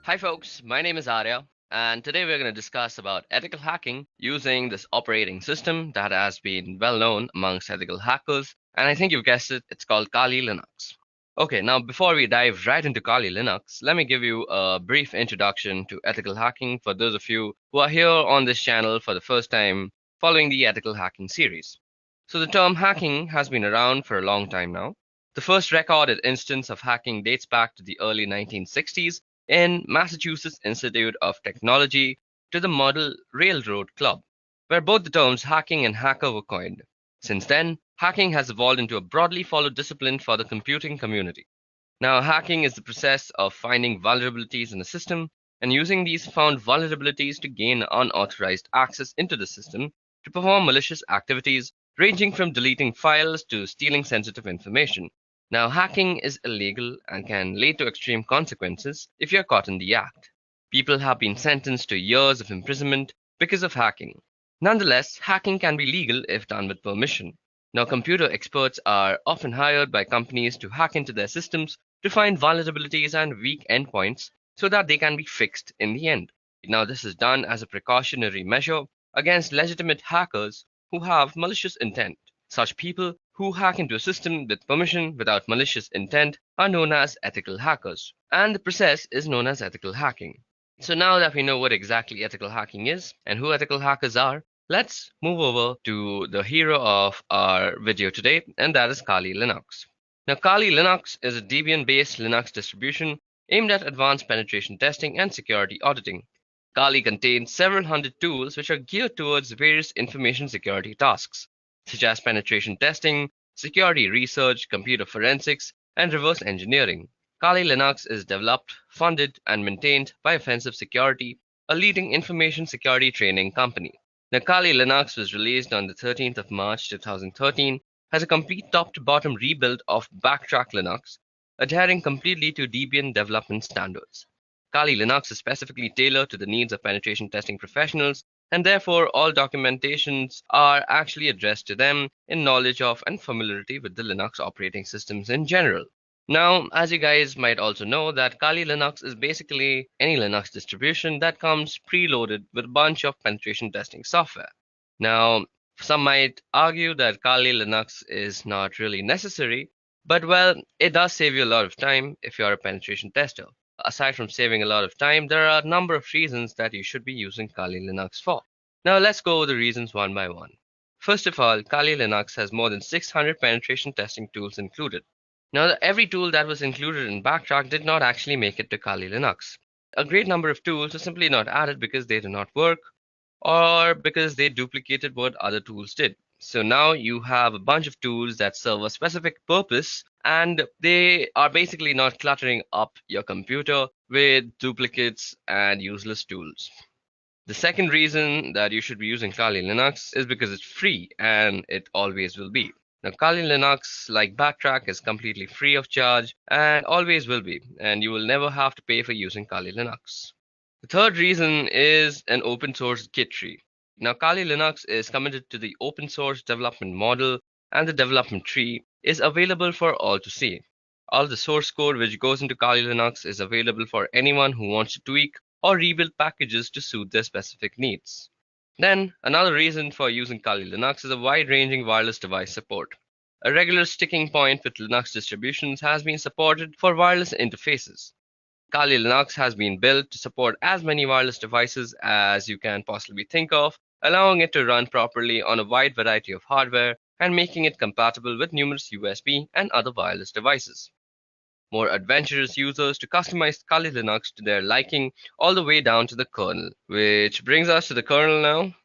Hi folks, my name is Arya, and today we're going to discuss about ethical hacking using this operating system that has been well known amongst ethical hackers, and I think you've guessed it, it's called Kali Linux. Okay, now before we dive right into Kali Linux, let me give you a brief introduction to ethical hacking for those of you who are here on this channel for the first time following the ethical hacking series. So the term hacking has been around for a long time now. The first recorded instance of hacking dates back to the early 1960s in Massachusetts Institute of Technology to the Model Railroad Club, where both the terms hacking and hacker were coined. Since then, hacking has evolved into a broadly followed discipline for the computing community. Now, hacking is the process of finding vulnerabilities in a system and using these found vulnerabilities to gain unauthorized access into the system to perform malicious activities ranging from deleting files to stealing sensitive information. Now, hacking is illegal and can lead to extreme consequences if you're caught in the act. People have been sentenced to years of imprisonment because of hacking. Nonetheless, hacking can be legal if done with permission. Now, computer experts are often hired by companies to hack into their systems to find vulnerabilities and weak endpoints so that they can be fixed in the end. Now, this is done as a precautionary measure against legitimate hackers who have malicious intent. Such people who hack into a system with permission without malicious intent are known as ethical hackers, and the process is known as ethical hacking. So now that we know what exactly ethical hacking is and who ethical hackers are, let's move over to the hero of our video today, and that is Kali Linux. Now, Kali Linux is a Debian-based Linux distribution aimed at advanced penetration testing and security auditing. Kali contains several hundred tools which are geared towards various information security tasks, such as penetration testing, security research, computer forensics, and reverse engineering. Kali Linux is developed, funded, and maintained by Offensive Security, a leading information security training company. Now, Kali Linux was released on the 13th of March 2013 as a complete top-to-bottom rebuild of Backtrack Linux, adhering completely to Debian development standards. Kali Linux is specifically tailored to the needs of penetration testing professionals, and therefore all documentations are actually addressed to them in knowledge of and familiarity with the Linux operating systems in general. Now, as you guys might also know, that Kali Linux is basically any Linux distribution that comes preloaded with a bunch of penetration testing software. Now, some might argue that Kali Linux is not really necessary, but well, it does save you a lot of time if you're a penetration tester. Aside from saving a lot of time, there are a number of reasons that you should be using Kali Linux for. Now, let's go over the reasons one by one. First of all, Kali Linux has more than 600 penetration testing tools included. Now, every tool that was included in Backtrack did not actually make it to Kali Linux. A great number of tools are simply not added because they do not work or because they duplicated what other tools did. So now you have a bunch of tools that serve a specific purpose and they are basically not cluttering up your computer with duplicates and useless tools. The second reason that you should be using Kali Linux is because it's free and it always will be. Now, Kali Linux, like Backtrack, is completely free of charge and always will be, and you will never have to pay for using Kali Linux. The third reason is an open source Git tree. Now, Kali Linux is committed to the open source development model, and the development tree is available for all to see. All the source code which goes into Kali Linux is available for anyone who wants to tweak or rebuild packages to suit their specific needs. Then, another reason for using Kali Linux is a wide-ranging wireless device support. A regular sticking point with Linux distributions has been supported for wireless interfaces. Kali Linux has been built to support as many wireless devices as you can possibly think of, allowing it to run properly on a wide variety of hardware and making it compatible with numerous USB and other wireless devices. More adventurous users to customize Kali Linux to their liking all the way down to the kernel. Which brings us to the kernel now.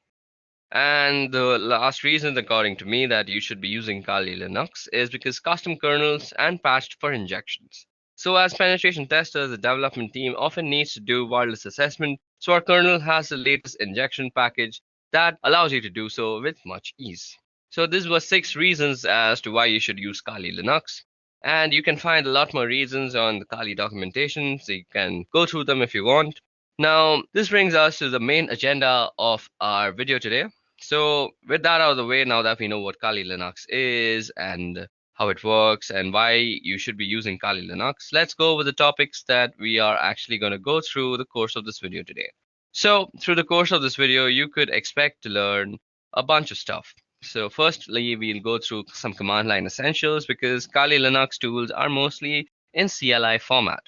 And the last reason, according to me, that you should be using Kali Linux is because custom kernels and patched for injections. So as penetration testers, the development team often needs to do wireless assessment, so our kernel has the latest injection package that allows you to do so with much ease. So this was 6 reasons as to why you should use Kali Linux. And you can find a lot more reasons on the Kali documentation, so you can go through them if you want. Now, this brings us to the main agenda of our video today. So with that out of the way, now that we know what Kali Linux is and how it works, and why you should be using Kali Linux, let's go over the topics that we are actually going to go through the course of this video today. So, through the course of this video, you could expect to learn a bunch of stuff. So, firstly, we'll go through some command line essentials because Kali Linux tools are mostly in CLI format.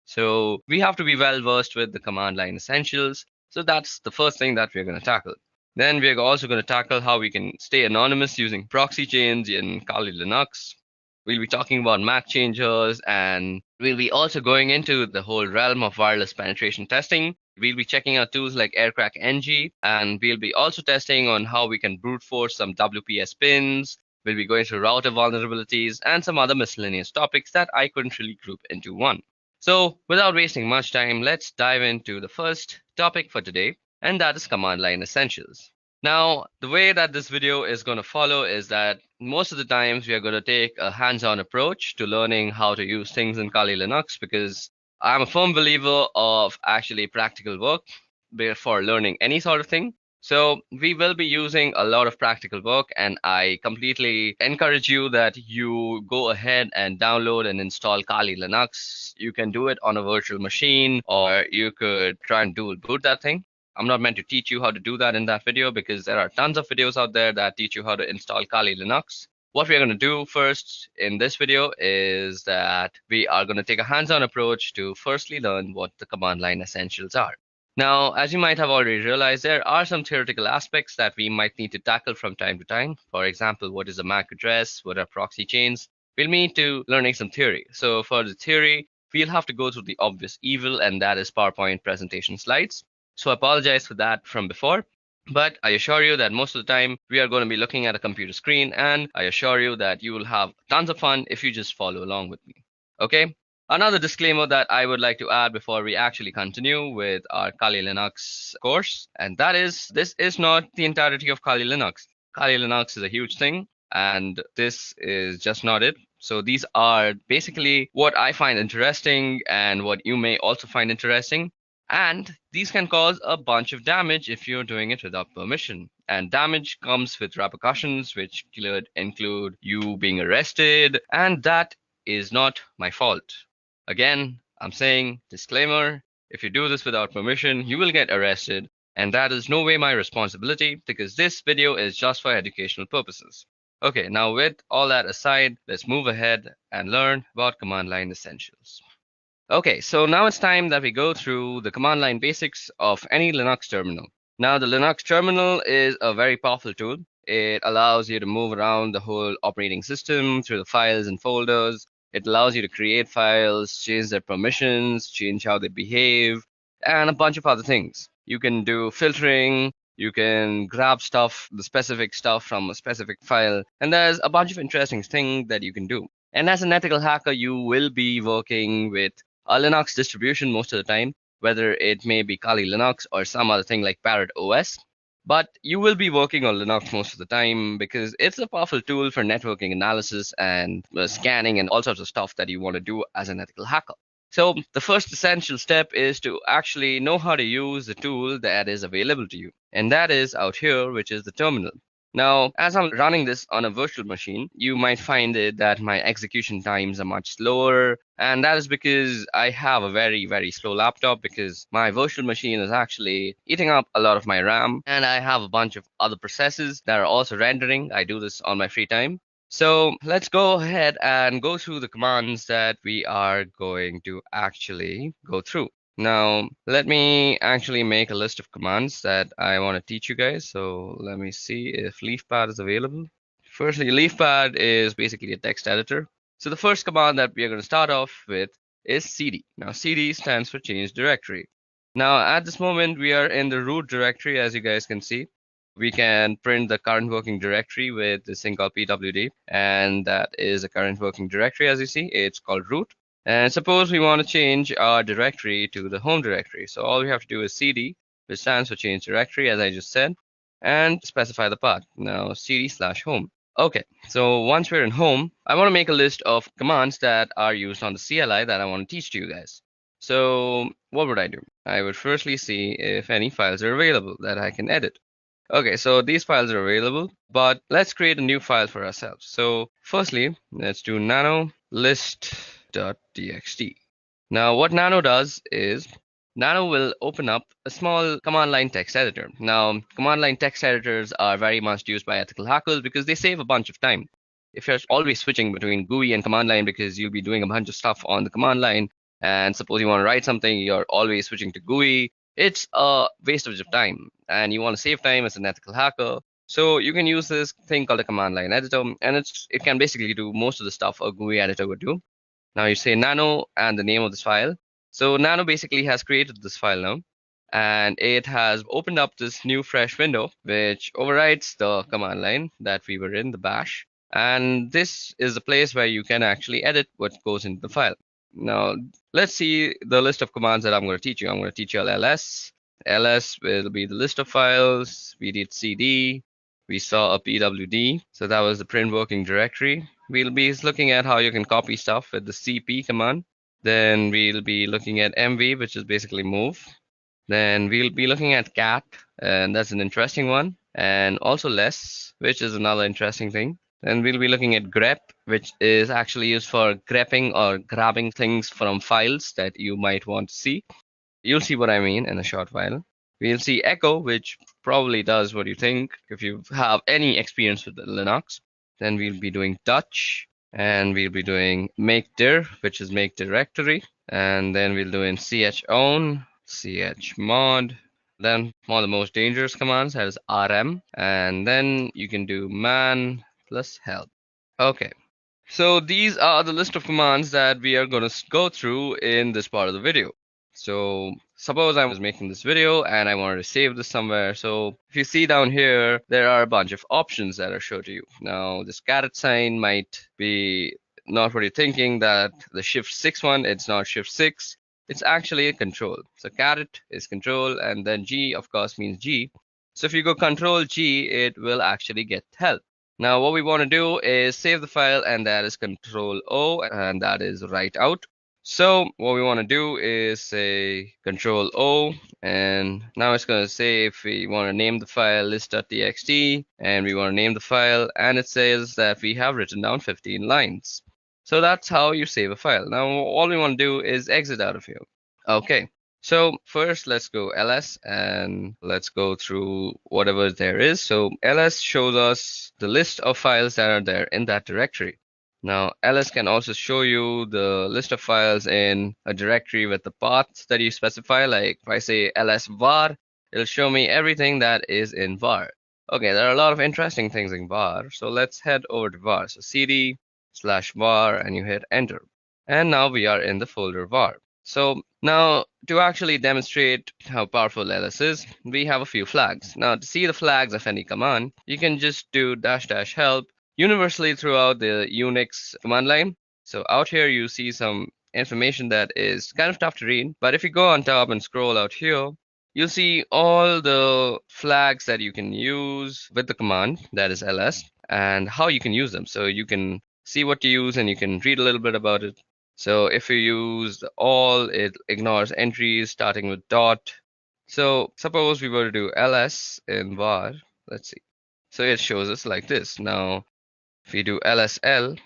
So, we have to be well versed with the command line essentials. So, that's the first thing that we're going to tackle. Then we're also going to tackle how we can stay anonymous using proxy chains in Kali Linux. We'll be talking about MAC changers, and we'll be also going into the whole realm of wireless penetration testing. We'll be checking out tools like Aircrack NG, and we'll be also testing on how we can brute force some WPS pins. We'll be going through router vulnerabilities and some other miscellaneous topics that I couldn't really group into one. So, without wasting much time, let's dive into the first topic for today, and that is command line essentials. Now, the way that this video is going to follow is that most of the times we are going to take a hands-on approach to learning how to use things in Kali Linux because I'm a firm believer of actually practical work before learning any sort of thing. So we will be using a lot of practical work, and I completely encourage you that you go ahead and download and install Kali Linux. You can do it on a virtual machine, or you could try and dual boot that thing. I'm not meant to teach you how to do that in that video because there are tons of videos out there that teach you how to install Kali Linux. What we are going to do first in this video is that we are going to take a hands-on approach to firstly learn what the command line essentials are. Now, as you might have already realized, there are some theoretical aspects that we might need to tackle from time to time. For example, what is a MAC address? What are proxy chains? We'll need to learning some theory. So for the theory, we'll have to go through the obvious evil, and that is PowerPoint presentation slides. So I apologize for that from before. But I assure you that most of the time we are going to be looking at a computer screen, and I assure you that you will have tons of fun if you just follow along with me. Okay? Another disclaimer that I would like to add before we actually continue with our Kali Linux course, and that is this is not the entirety of Kali Linux. Kali Linux is a huge thing, and this is just not it. So these are basically what I find interesting and what you may also find interesting. And these can cause a bunch of damage if you're doing it without permission. And damage comes with repercussions, which could include you being arrested, and that is not my fault. Again, I'm saying disclaimer, if you do this without permission, you will get arrested, and that is no way my responsibility because this video is just for educational purposes. Okay, now with all that aside, let's move ahead and learn about command line essentials. Okay, so now it's time that we go through the command line basics of any Linux terminal. Now, the Linux terminal is a very powerful tool. It allows you to move around the whole operating system through the files and folders. It allows you to create files, change their permissions, change how they behave, and a bunch of other things. You can do filtering, you can grab stuff, the specific stuff from a specific file, and there's a bunch of interesting things that you can do. And as an ethical hacker, you will be working with a Linux distribution most of the time, whether it may be Kali Linux or some other thing like Parrot OS. But you will be working on Linux most of the time because it's a powerful tool for networking analysis and scanning and all sorts of stuff that you want to do as an ethical hacker. So the first essential step is to actually know how to use the tool that is available to you. And that is out here, which is the terminal. Now, as I'm running this on a virtual machine, you might find it that my execution times are much slower. And that is because I have a very, very slow laptop because my virtual machine is actually eating up a lot of my RAM. And I have a bunch of other processes that are also rendering. I do this on my free time. So let's go ahead and go through the commands that we are going to actually go through. Now, let me actually make a list of commands that I want to teach you guys. So let me see if LeafPad is available. Firstly, LeafPad is basically a text editor. So the first command that we are going to start off with is cd. Now, cd stands for change directory. Now, at this moment, we are in the root directory, as you guys can see. We can print the current working directory with this thing called pwd, and that is a current working directory, as you see. It's called root. And suppose we want to change our directory to the home directory. So all we have to do is cd, which stands for change directory, as I just said, and specify the path. Now cd/home. Okay, so once we're in home, I want to make a list of commands that are used on the CLI that I want to teach to you guys. So what would I do? I would firstly see if any files are available that I can edit. Okay, so these files are available, but let's create a new file for ourselves. So firstly, let's do nano list.txt. Now what nano does is nano will open up a small command line text editor. Now command line text editors are very much used by ethical hackers because they save a bunch of time. If you're always switching between GUI and command line because you'll be doing a bunch of stuff on the command line, and suppose you want to write something, you're always switching to GUI, it's a waste of time and you want to save time as an ethical hacker. So you can use this thing called a command line editor, and it can basically do most of the stuff a GUI editor would do. Now you say nano and the name of this file. So nano basically has created this file now, and it has opened up this new fresh window which overrides the command line that we were in, the bash. And this is the place where you can actually edit what goes into the file. Now let's see the list of commands that I'm going to teach you. I'm going to teach you ls. Ls will be the list of files. We did cd. We saw a pwd. So that was the print working directory. We'll be looking at how you can copy stuff with the cp command. Then we'll be looking at mv, which is basically move. Then we'll be looking at cat, and that's an interesting one. And also less, which is another interesting thing. Then we'll be looking at grep, which is actually used for grepping or grabbing things from files that you might want to see. You'll see what I mean in a short while. We'll see echo, which probably does what you think if you have any experience with Linux. Then we'll be doing touch, and we'll be doing make dir, which is make directory. And then we'll do in chown, chmod. Then one of the most dangerous commands is rm. And then you can do man plus help. Okay, so these are the list of commands that we are going to go through in this part of the video. So suppose I was making this video and I wanted to save this somewhere. So if you see down here, there are a bunch of options that are shown to you. Now this caret sign might be not what you're thinking, that the shift 6 one, it's not shift 6. It's actually a control. So caret is control, and then G of course means G. So if you go control G, it will actually get help. Now what we want to do is save the file, and that is control O, and that is write out. So what we want to do is say control O, and now it's going to say if we want to name the file list.txt, and we want to name the file, and it says that we have written down 15 lines. So that's how you save a file. Now all we want to do is exit out of here. Okay, so first let's go ls and let's go through whatever there is. So ls shows us the list of files that are there in that directory. Now ls can also show you the list of files in a directory with the path that you specify. Like if I say ls var, it'll show me everything that is in var. Okay, there are a lot of interesting things in var. So let's head over to var. So cd/var, and you hit enter. And now we are in the folder var. So now to actually demonstrate how powerful ls is, we have a few flags. Now to see the flags of any command, you can just do -- help universally throughout the Unix command line. So out here you see some information that is kind of tough to read, but if you go on top and scroll out here, you'll see all the flags that you can use with the command, that is ls, and how you can use them. So you can see what to use and you can read a little bit about it. So if you use all, it ignores entries starting with dot. So suppose we were to do ls in var, let's see. So it shows us like this. Now if we do lsl,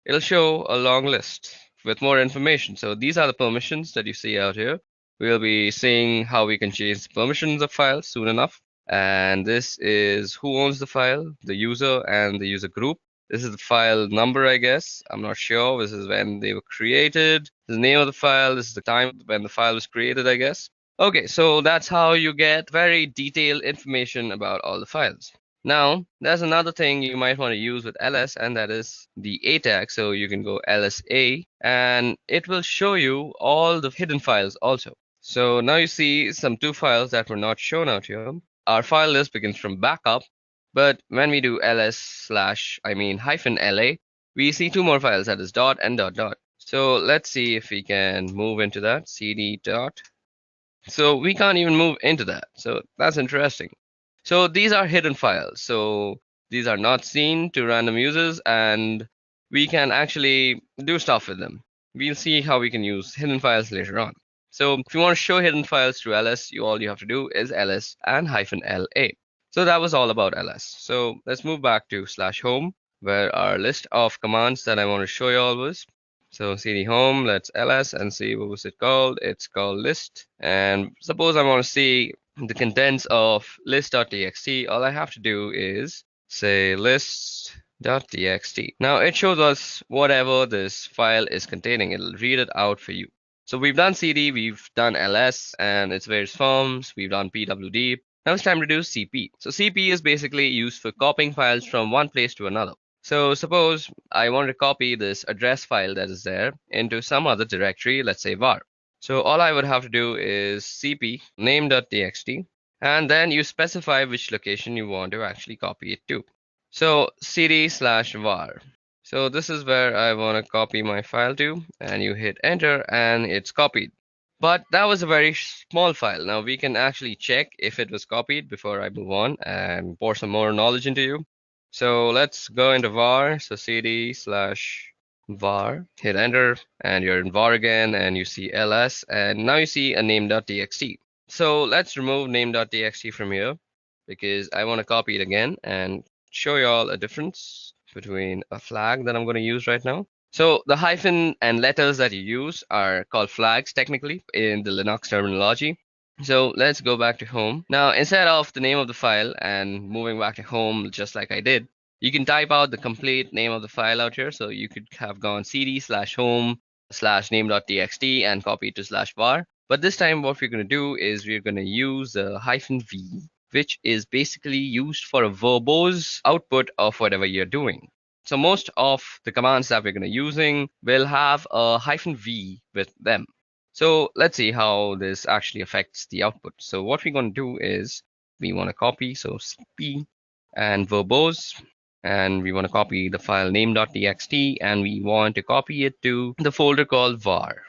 it'll show a long list with more information. So these are the permissions that you see out here. We'll be seeing how we can change the permissions of files soon enough. And this is who owns the file, the user and the user group. This is the file number, I guess. I'm not sure. This is when they were created. This is the name of the file. This is the time when the file was created, I guess. Okay, so that's how you get very detailed information about all the files. Now, there's another thing you might want to use with ls, and that is the a tag. So you can go lsa, and it will show you all the hidden files also. So now you see some 2 files that were not shown out here. Our file list begins from backup, but when we do -la, we see 2 more files, that is dot and dot dot. So let's see if we can move into that, cd dot. So we can't even move into that. So that's interesting. So these are hidden files. So these are not seen to random users, and we can actually do stuff with them. We'll see how we can use hidden files later on. So if you want to show hidden files through ls, all you have to do is ls and -la. So that was all about ls. So let's move back to slash home, where our list of commands that I want to show you all was. So cd home, let's ls and see what was it called. It's called list. And suppose I want to see the contents of list.txt. All I have to do is say list.txt. Now it shows us whatever this file is containing. It'll read it out for you. So we've done cd, we've done ls and its various forms, we've done pwd. Now it's time to do cp. So cp is basically used for copying files from one place to another. So suppose I want to copy this address file that is there into some other directory, let's say var. So all I would have to do is cp name.txt, and then you specify which location you want to actually copy it to. So cd/var. So this is where I want to copy my file to, and you hit enter and it's copied. But that was a very small file. Now we can actually check if it was copied before I move on and pour some more knowledge into you. So let's go into var. So cd/var, hit enter, and you're in var again, and you see ls, and now you see a name.txt. So let's remove name.txt from here because I want to copy it again and show you all a difference between a flag that I'm going to use right now. So the hyphen and letters that you use are called flags technically in the Linux terminology. So let's go back to home. Now, instead of the name of the file and moving back to home just like I did, you can type out the complete name of the file out here. So you could have gone cd/home/name.txt and copy it to /var. But this time what we're going to do is we're going to use the -v, which is basically used for a verbose output of whatever you're doing. So most of the commands that we're going to using will have a -v with them. So let's see how this actually affects the output. So what we're going to do is we want to copy, so cp and verbose, and we want to copy the file name.txt, and we want to copy it to the folder called var,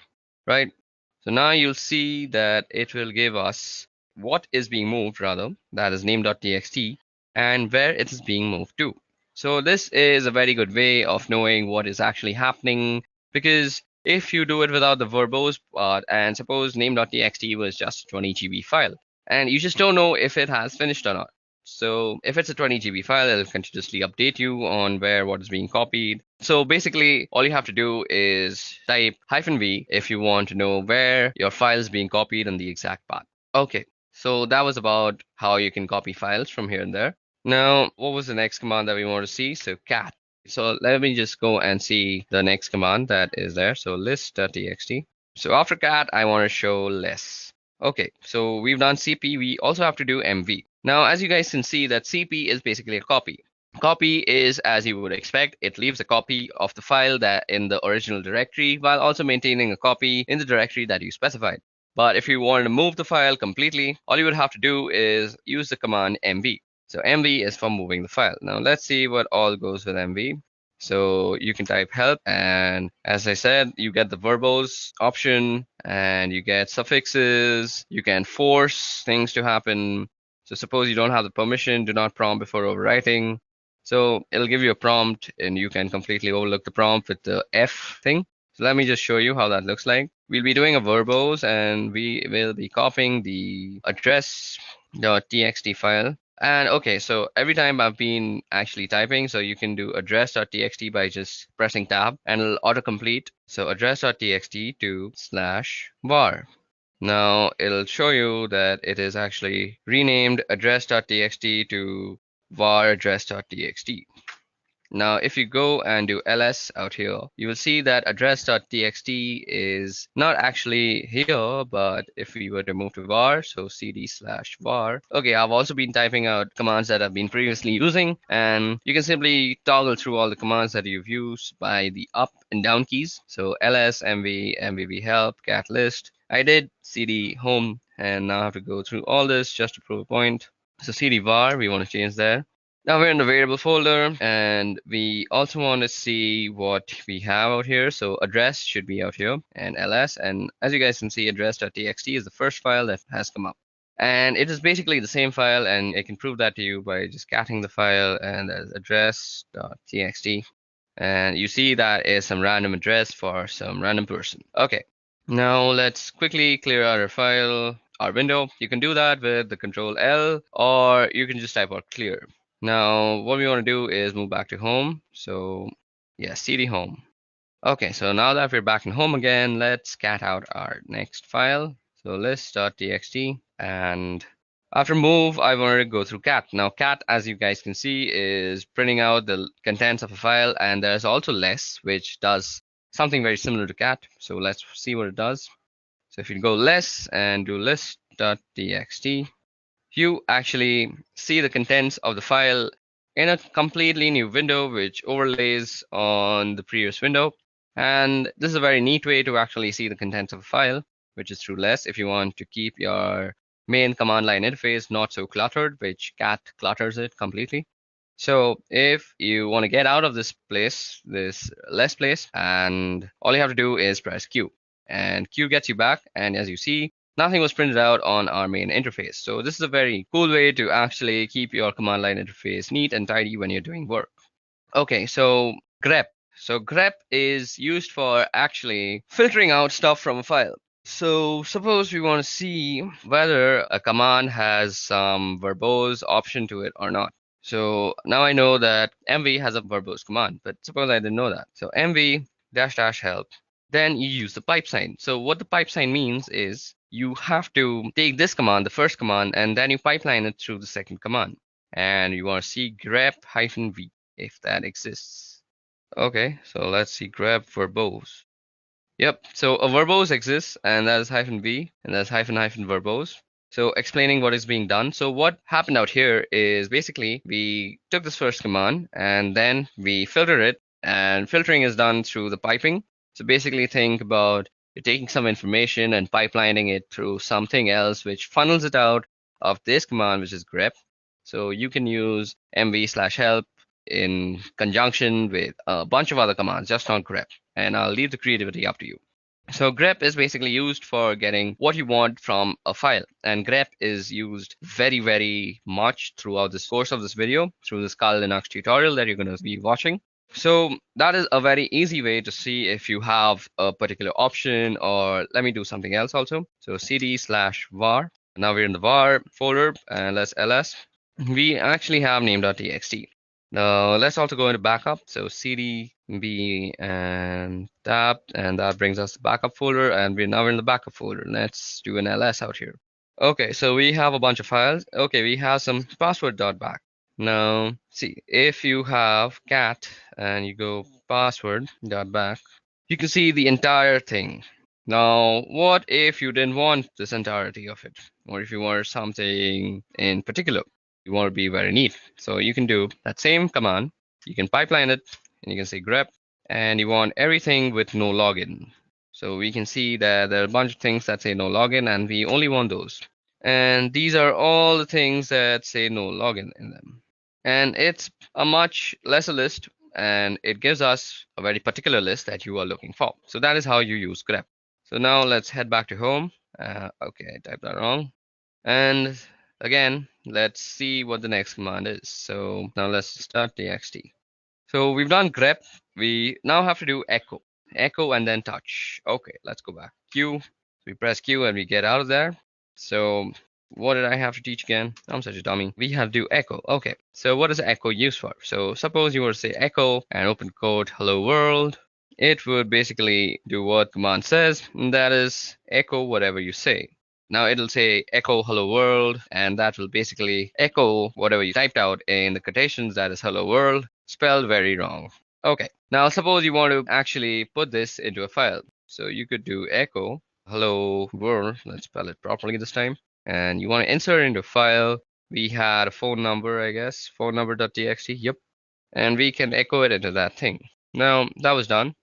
right? So now you'll see that it will give us what is being moved, rather, that is name.txt, and where it is being moved to. So this is a very good way of knowing what is actually happening, because if you do it without the verbose part, and suppose name.txt was just a 20 GB file, and you just don't know if it has finished or not. So if it's a 20 GB file, it'll continuously update you on where what is being copied. So basically, all you have to do is type -v if you want to know where your file is being copied on the exact path. Okay, so that was about how you can copy files from here and there. Now, what was the next command that we want to see? So cat. So let me just go and see the next command that is there. So list.txt. So after cat, I want to show less. Okay, so we've done cp. We also have to do mv. Now, as you guys can see, that cp is basically a copy. Copy is, as you would expect, it leaves a copy of the file that in the original directory while also maintaining a copy in the directory that you specified. But if you wanted to move the file completely, all you would have to do is use the command mv. So mv is for moving the file. Now let's see what all goes with mv. So you can type help, and as I said, you get the verbose option and you get suffixes. You can force things to happen. So suppose you don't have the permission, do not prompt before overwriting. So it'll give you a prompt and you can completely overlook the prompt with the F thing. So let me just show you how that looks like. We'll be doing a verbose and we will be copying the address.txt file. And okay, so every time I've been actually typing, so you can do address.txt by just pressing tab and it'll autocomplete. So address.txt to /var. Now it'll show you that it is actually renamed address.txt to var address.txt. Now, if you go and do ls out here, you will see that address.txt is not actually here, but if we were to move to var, so cd/var. Okay, I've also been typing out commands that I've been previously using, and you can simply toggle through all the commands that you've used by the up and down keys. So ls, mv, mvb help, cat list. I did cd home, and now I have to go through all this just to prove a point. So cd var, we want to change there. Now we're in the variable folder, and we also want to see what we have out here. So address should be out here, and ls. And as you guys can see, address.txt is the first file that has come up. And it is basically the same file, and I can prove that to you by just catting the file, and there's address.txt. And you see that is some random address for some random person. Okay, now let's quickly clear out our file. our window. You can do that with the control L, or you can just type out clear. Now, what we want to do is move back to home. So yeah, cd home. Okay, so now that we're back in home again, let's cat out our next file. So list.txt, and after move, I wanted to go through cat. Now cat, as you guys can see, is printing out the contents of a file, and there's also less, which does something very similar to cat. So let's see what it does. So if you go less and do list.txt, you actually see the contents of the file in a completely new window which overlays on the previous window. And this is a very neat way to actually see the contents of a file, which is through less if you want to keep your main command line interface not so cluttered, which cat clutters it completely. So if you want to get out of this place, this less place, and all you have to do is press Q, and Q gets you back. And as you see, nothing was printed out on our main interface. So this is a very cool way to actually keep your command line interface neat and tidy when you're doing work. Okay, so grep. So grep is used for actually filtering out stuff from a file. So suppose we want to see whether a command has some verbose option to it or not. So now I know that mv has a verbose command, but suppose I didn't know that. So mv dash dash help, then you use the pipe sign. So what the pipe sign means is you have to take this command, the first command, and then you pipeline it through the second command. And you want to see grep-v if that exists. Okay, so let's see grep verbose. Yep, so a verbose exists, and that is -v, and that's -verbose. So explaining what is being done. So what happened out here is basically we took this first command and then we filter it, and filtering is done through the piping. So basically think about you're taking some information and pipelining it through something else which funnels it out of this command, which is grep. So you can use mv/help in conjunction with a bunch of other commands, just not grep. And I'll leave the creativity up to you. So grep is basically used for getting what you want from a file, and grep is used very, very much throughout this course of this video, through this kail linux tutorial that you're going to be watching. So that is a very easy way to see if you have a particular option, or let me do something else also. So cd/var. Now we're in the var folder, and let's ls. We actually have name.txt. Now let's also go into backup. So cd b and tab, and that brings us the backup folder, and we're now in the backup folder. Let's do an ls out here. Okay, so we have a bunch of files. Okay, we have some password.back. Now see, if you have cat and you go password.back, you can see the entire thing. Now, what if you didn't want this entirety of it, or if you want something in particular? You want to be very neat. So you can do that same command. You can pipeline it, and you can say grep, and you want everything with no login. So we can see that there are a bunch of things that say no login, and we only want those. And these are all the things that say no login in them. And it's a much lesser list, and it gives us a very particular list that you are looking for. So that is how you use grep. So now let's head back to home. Okay, I typed that wrong. And again, let's see what the next command is. So now let's start txt. So we've done grep. We now have to do echo. Echo and then touch. Okay, let's go back. Q. We press Q and we get out of there. So what did I have to teach again? I'm such a dummy. We have to do echo. Okay, so what is echo used for? So suppose you were to say echo and open quote hello world. It would basically do what command says, and that is echo whatever you say. Now it'll say echo hello world, and that will basically echo whatever you typed out in the quotations, that is hello world, spelled very wrong. Okay, now suppose you want to actually put this into a file. So you could do echo hello world, let's spell it properly this time, and you want to insert into a file. We had a phone number, I guess, phone number.txt, yep, and we can echo it into that thing. Now that was done.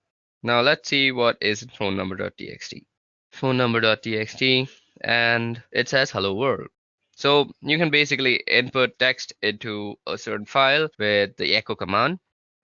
Now let's see what is phone number.txt. Phone number.txt, and it says hello world. So you can basically input text into a certain file with the echo command,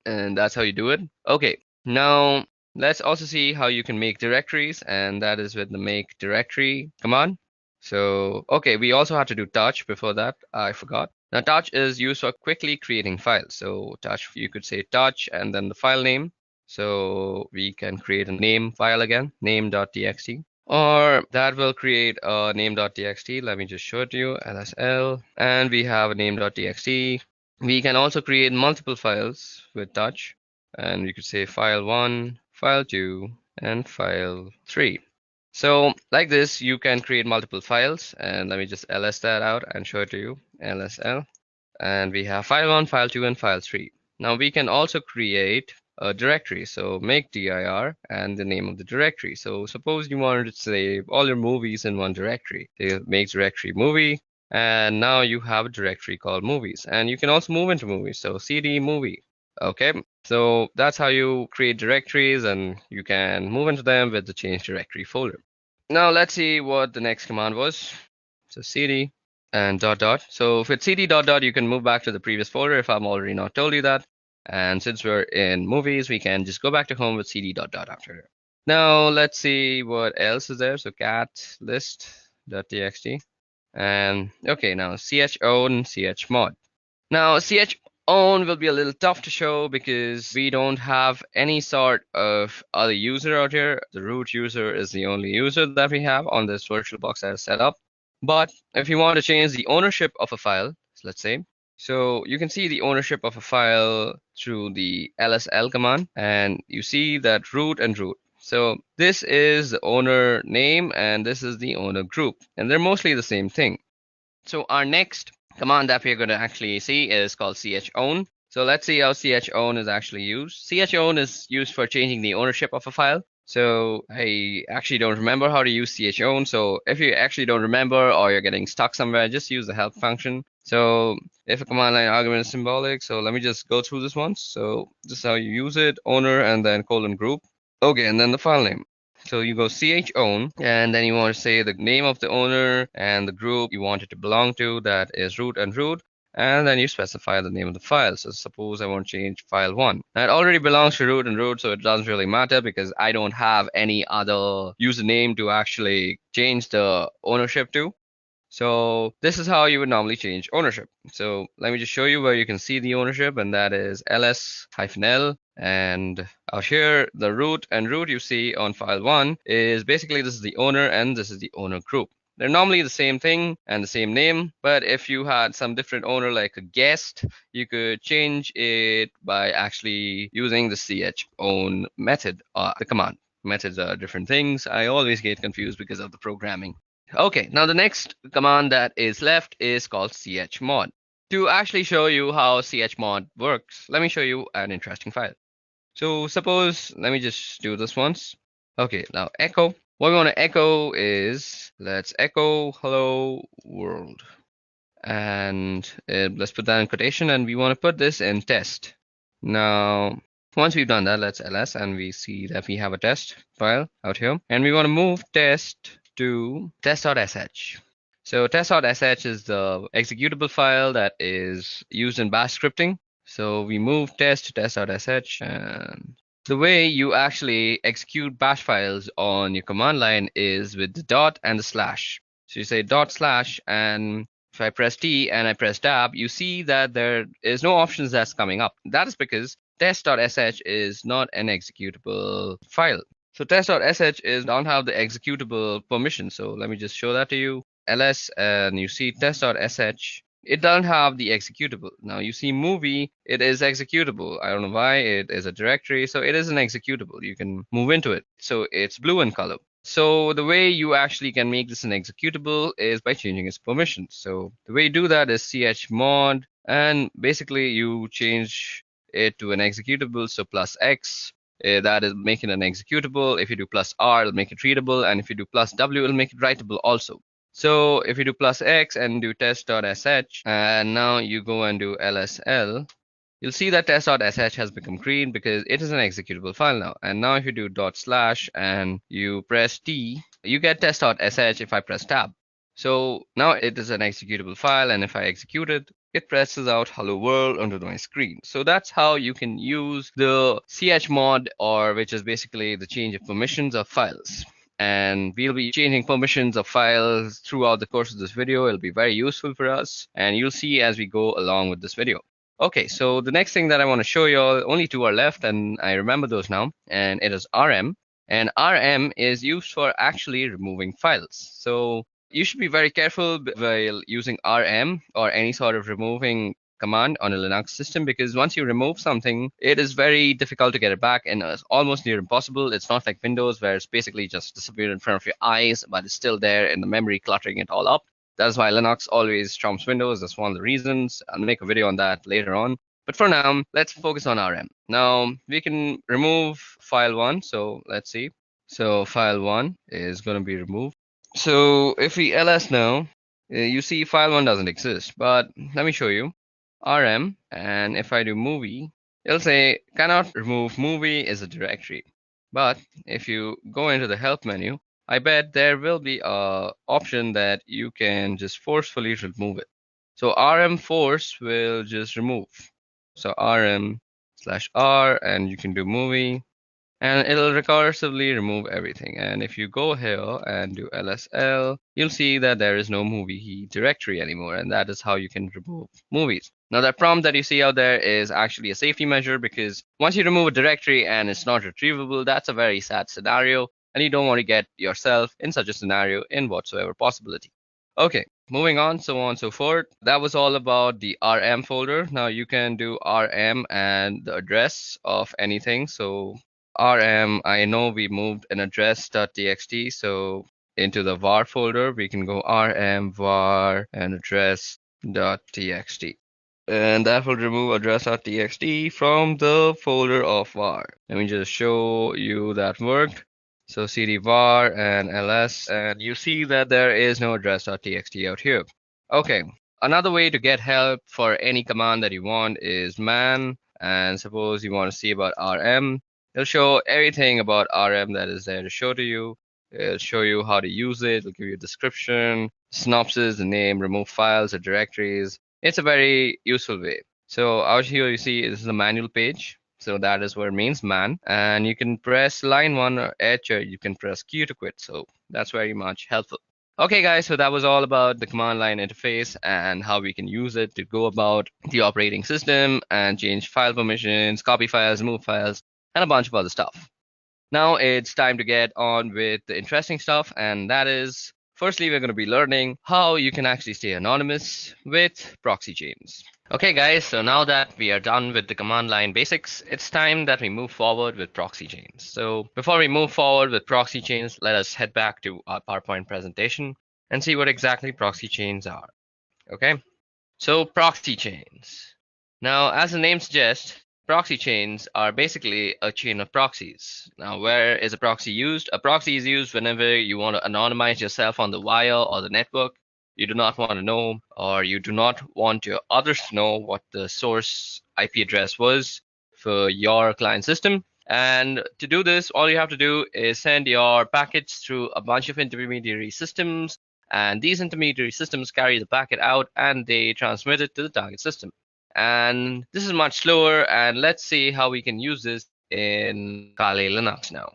and that's how you do it. Okay, now let's also see how you can make directories, and that is with the make directory command. So okay, we also have to do touch before that, I forgot. Now touch is used for quickly creating files. So touch, you could say touch and then the file name. So we can create a name file again, name.txt. or that will create a name.txt. Let me just show it to you, lsl, and we have a name.txt. We can also create multiple files with touch, and we could say file1, file2, and file3. So like this, you can create multiple files, and let me just ls that out and show it to you, lsl. And we have file1, file2, and file3. Now we can also create a directory. So make dir and the name of the directory. So suppose you wanted to save all your movies in one directory. So make directory movie, and now you have a directory called movies. And you can also move into movies. So cd movie. Okay, so that's how you create directories, and you can move into them with the change directory folder. Now let's see what the next command was. So cd and dot dot. So with cd dot dot, you can move back to the previous folder if I'm already not told you that. And since we're in movies, we can just go back to home with cd dot dot after. Now let's see what else is there. So cat list dot txt. And okay, now chown chmod. Now chown will be a little tough to show because we don't have any sort of other user out here. The root user is the only user that we have on this VirtualBox as set up. But if you want to change the ownership of a file, let's say, so you can see the ownership of a file through the lsl command, and you see that root and root. So this is the owner name and this is the owner group, and they're mostly the same thing. So our next command that we're going to actually see is called chown. So let's see how chown is actually used. Chown is used for changing the ownership of a file. So I actually don't remember how to use chown. So if you actually don't remember or you're getting stuck somewhere, just use the help function. So if a command line argument is symbolic, so let me just go through this once. So this is how you use it, owner and then colon group. Okay, and then the file name. So you go chown, and then you want to say the name of the owner and the group you want it to belong to, that is root and root, and then you specify the name of the file. So suppose I want to change file1. Now it already belongs to root and root, so it doesn't really matter because I don't have any other username to actually change the ownership to. So this is how you would normally change ownership. So let me just show you where you can see the ownership, and that is ls-l. And out here, the root and root you see on file1 is basically this is the owner and this is the owner group. They're normally the same thing and the same name, but if you had some different owner like a guest, you could change it by actually using the chown method, the command. Methods are different things. I always get confused because of the programming. Okay, now the next command that is left is called chmod. To actually show you how chmod works, let me show you an interesting file. So suppose, let me just do this once. Okay, now echo. What we want to echo is, let's echo hello world. And let's put that in quotation, and we want to put this in test. Now, once we've done that, let's ls, and we see that we have a test file out here. And we want to move test to test.sh. So test.sh is the executable file that is used in bash scripting. So we move test to test.sh, and the way you actually execute bash files on your command line is with the dot and the slash. So you say dot slash, and if I press T and I press tab, you see that there is no options that's coming up. That is because test.sh is not an executable file. So test.sh don't have the executable permission. So let me just show that to you. ls, and you see test.sh. It doesn't have the executable. Now you see movie, it is executable. I don't know why, it is a directory, so it is an executable. You can move into it. So it's blue in color. So the way you actually can make this an executable is by changing its permissions. So the way you do that is chmod, and basically you change it to an executable. So plus x, that is making an executable. If you do plus R, it'll make it readable. And if you do plus W, it'll make it writable also. So if you do plus X and do test.sh, and now you go and do lsl, you'll see that test.sh has become green because it is an executable file now. And now if you do dot slash and you press T, you get test.sh if I press tab. So now it is an executable file, and if I execute it, it presses out hello world onto my screen. So that's how you can use the chmod, or which is basically the change of permissions of files. And we'll be changing permissions of files throughout the course of this video. It'll be very useful for us, and you'll see as we go along with this video. Okay, so the next thing that I want to show you all, only two are left, and I remember those now, and it is rm. And RM is used for actually removing files. So you should be very careful while using RM or any sort of removing command on a Linux system, because once you remove something, it is very difficult to get it back and it's almost near impossible. It's not like Windows where it's basically just disappeared in front of your eyes, but it's still there in the memory, cluttering it all up. That's why Linux always trumps Windows. That's one of the reasons. I'll make a video on that later on. But for now, let's focus on RM. Now, we can remove file 1. So let's see. So file 1 is going to be removed. So if we ls now, you see file 1 doesn't exist. But let me show you. RM, and if I do movie, it'll say cannot remove movie is a directory. But if you go into the help menu, I bet there will be a option that you can just forcefully remove it. So rm force will just remove. So rm/r, and you can do movie, and it'll recursively remove everything. And if you go here and do lsl, you'll see that there is no movie directory anymore, and that is how you can remove movies. Now that prompt that you see out there is actually a safety measure, because once you remove a directory and it's not retrievable, that's a very sad scenario, and you don't want to get yourself in such a scenario in whatsoever possibility. Okay, moving on, so on and so forth. That was all about the RM folder. Now you can do RM and the address of anything. So RM, I know we moved an address.txt, so into the var folder, we can go rm var and address.txt. And that will remove address.txt from the folder of var. Let me just show you that worked. So cd var and ls, and you see that there is no address.txt out here. Okay, another way to get help for any command that you want is man, and suppose you want to see about rm. It'll show everything about RM that is there to show to you. It'll show you how to use it. It'll give you a description, synopsis, the name, remove files or directories. It's a very useful way. So out here you see this is the manual page. So that is what it means, man. And you can press line 1 or H, or you can press Q to quit. So that's very much helpful. Okay, guys, so that was all about the command line interface and how we can use it to go about the operating system and change file permissions, copy files, move files, and a bunch of other stuff. Now it's time to get on with the interesting stuff, and that is, firstly, we're going to be learning how you can actually stay anonymous with proxy chains. Okay, guys, so now that we are done with the command line basics, it's time that we move forward with proxy chains. So before we move forward with proxy chains, let us head back to our PowerPoint presentation and see what exactly proxy chains are. Okay, so proxy chains. Now, as the name suggests, proxy chains are basically a chain of proxies. Now, where is a proxy used? A proxy is used whenever you want to anonymize yourself on the wire or the network. You do not want to know, or you do not want your others to know what the source IP address was for your client system. And to do this, all you have to do is send your packets through a bunch of intermediary systems, and these intermediary systems carry the packet out and they transmit it to the target system. And this is much slower, and let's see how we can use this in Kali Linux now.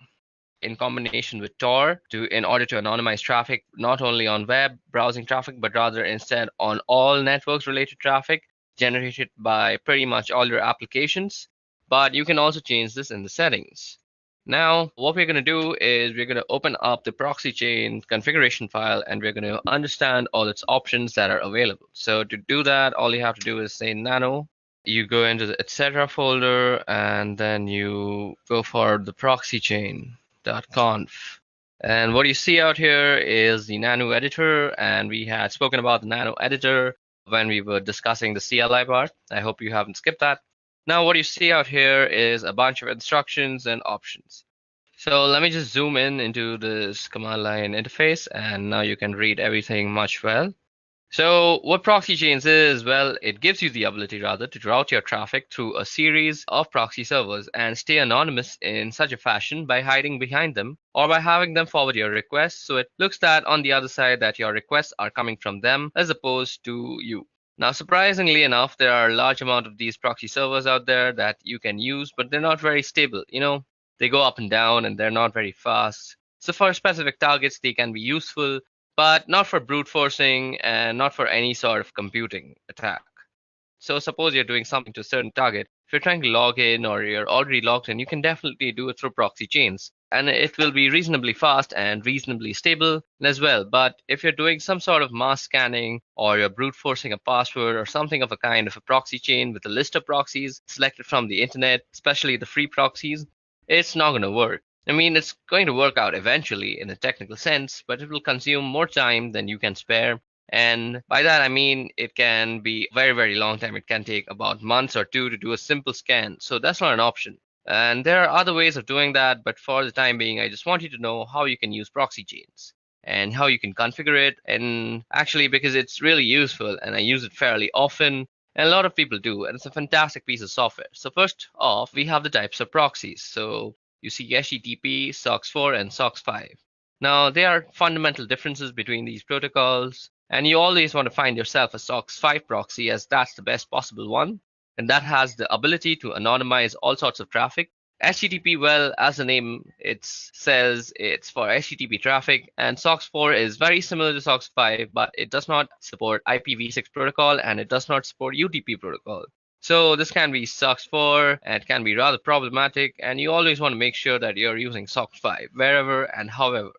In combination with Tor in order to anonymize traffic, not only on web browsing traffic, but rather instead on all networks related traffic generated by pretty much all your applications. But you can also change this in the settings. Now, what we're going to do is we're going to open up the proxy chain configuration file, and we're going to understand all its options that are available. So to do that, all you have to do is say nano. You go into the etc folder, and then you go for the proxy chain.conf. And what you see out here is the nano editor, and we had spoken about the nano editor when we were discussing the CLI part. I hope you haven't skipped that. Now what you see out here is a bunch of instructions and options. So let me just zoom in into this command line interface, and now you can read everything much well. So what proxy chains is, well, it gives you the ability rather to route your traffic through a series of proxy servers and stay anonymous in such a fashion by hiding behind them or by having them forward your requests, so it looks that on the other side that your requests are coming from them as opposed to you. Now, surprisingly enough, there are a large amount of these proxy servers out there that you can use, but they're not very stable. They go up and down and they're not very fast. So for specific targets, they can be useful, but not for brute forcing and not for any sort of computing attack. So suppose you're doing something to a certain target. If you're trying to log in or you're already logged in, you can definitely do it through proxy chains. and it will be reasonably fast and reasonably stable as well. But if you're doing some sort of mass scanning or you're brute forcing a password or something of a kind of a proxy chain with a list of proxies selected from the internet, especially the free proxies, it's not going to work. I mean, it's going to work out eventually in a technical sense, but it will consume more time than you can spare. And by that, I mean it can be a very, very long time. It can take about months or two to do a simple scan. So that's not an option. And there are other ways of doing that, but for the time being, I just want you to know how you can use proxy chains and how you can configure it. And actually, because it's really useful and I use it fairly often, and a lot of people do, and it's a fantastic piece of software. So first off, we have the types of proxies. So you see HTTP, SOCKS4, and SOCKS5. Now, there are fundamental differences between these protocols, and you always want to find yourself a SOCKS5 proxy as that's the best possible one, and that has the ability to anonymize all sorts of traffic. HTTP, well, as the name it says, it's for HTTP traffic, and SOCKS4 is very similar to SOCKS5, but it does not support IPv6 protocol and it does not support UDP protocol. So this can be SOCKS4 and it can be rather problematic, and you always want to make sure that you're using SOCKS5 wherever and however.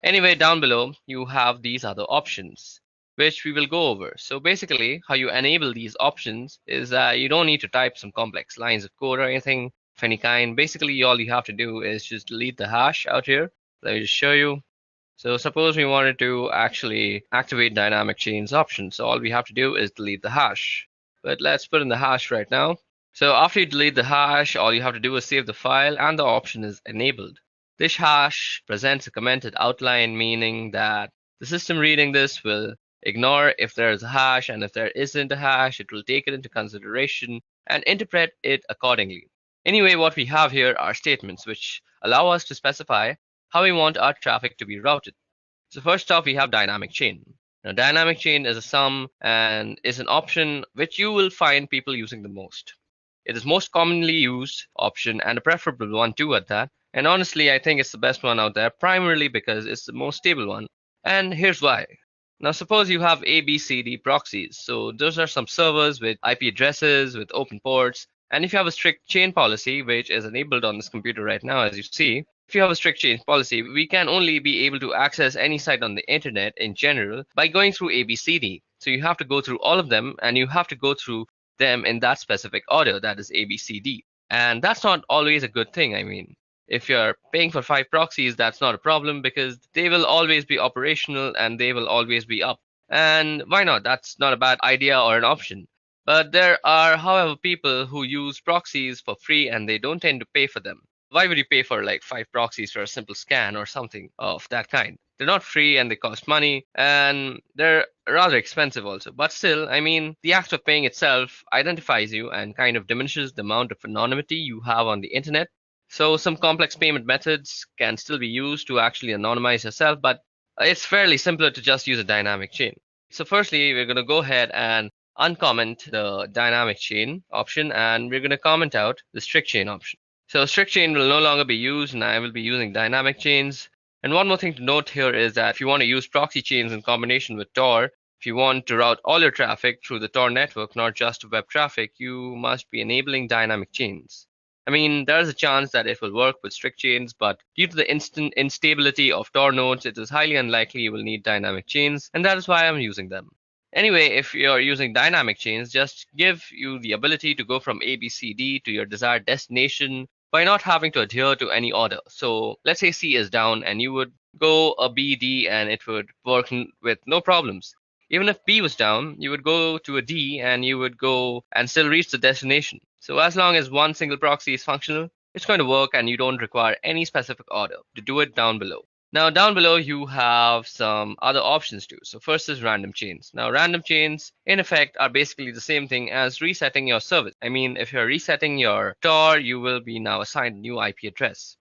Anyway, down below, you have these other options, which we will go over. So basically, how you enable these options is that you don't need to type some complex lines of code or anything of any kind. Basically, all you have to do is just delete the hash out here. Let me just show you. So suppose we wanted to actually activate dynamic chains option. So all we have to do is delete the hash. But let's put in the hash right now. So after you delete the hash, all you have to do is save the file and the option is enabled. This hash presents a commented outline, meaning that the system reading this will ignore if there is a hash, and if there isn't a hash, it will take it into consideration and interpret it accordingly. Anyway, what we have here are statements which allow us to specify how we want our traffic to be routed. So first off, we have dynamic chain. Now, dynamic chain is a sum and is an option which you will find people using the most. It is most commonly used option and a preferable one too at that. And honestly, I think it's the best one out there, primarily because it's the most stable one. And here's why. Now, suppose you have ABCD proxies. So those are some servers with IP addresses, with open ports. And if you have a strict chain policy, which is enabled on this computer right now, as you see, if you have a strict chain policy, we can only be able to access any site on the internet in general by going through ABCD. So you have to go through all of them, and you have to go through them in that specific order, that is ABCD. And that's not always a good thing. I mean, if you're paying for 5 proxies, that's not a problem because they will always be operational and they will always be up. And why not? That's not a bad idea or an option. But there are, however, people who use proxies for free and they don't tend to pay for them. Why would you pay for like 5 proxies for a simple scan or something of that kind? They're not free and they cost money and they're rather expensive also. But still, I mean, the act of paying itself identifies you and kind of diminishes the amount of anonymity you have on the internet. So some complex payment methods can still be used to actually anonymize yourself, but it's fairly simpler to just use a dynamic chain. So firstly, we're going to go ahead and uncomment the dynamic chain option, and we're going to comment out the strict chain option. So strict chain will no longer be used, and I will be using dynamic chains. And one more thing to note here is that if you want to use proxy chains in combination with Tor, if you want to route all your traffic through the Tor network, not just web traffic, you must be enabling dynamic chains. I mean, there is a chance that it will work with strict chains, but due to the instant instability of Tor nodes, it is highly unlikely you will need dynamic chains, and that is why I'm using them. Anyway, if you're using dynamic chains, just give you the ability to go from ABCD to your desired destination by not having to adhere to any order. So let's say C is down and you would go a B, D, and it would work with no problems. Even if B was down, you would go to a D and you would go and still reach the destination. So as long as one single proxy is functional, it's going to work and you don't require any specific order to do it down below. Now down below you have some other options too. So first is random chains. Now random chains in effect are basically the same thing as resetting your service. I mean, if you're resetting your Tor, you will be now assigned a new IP address.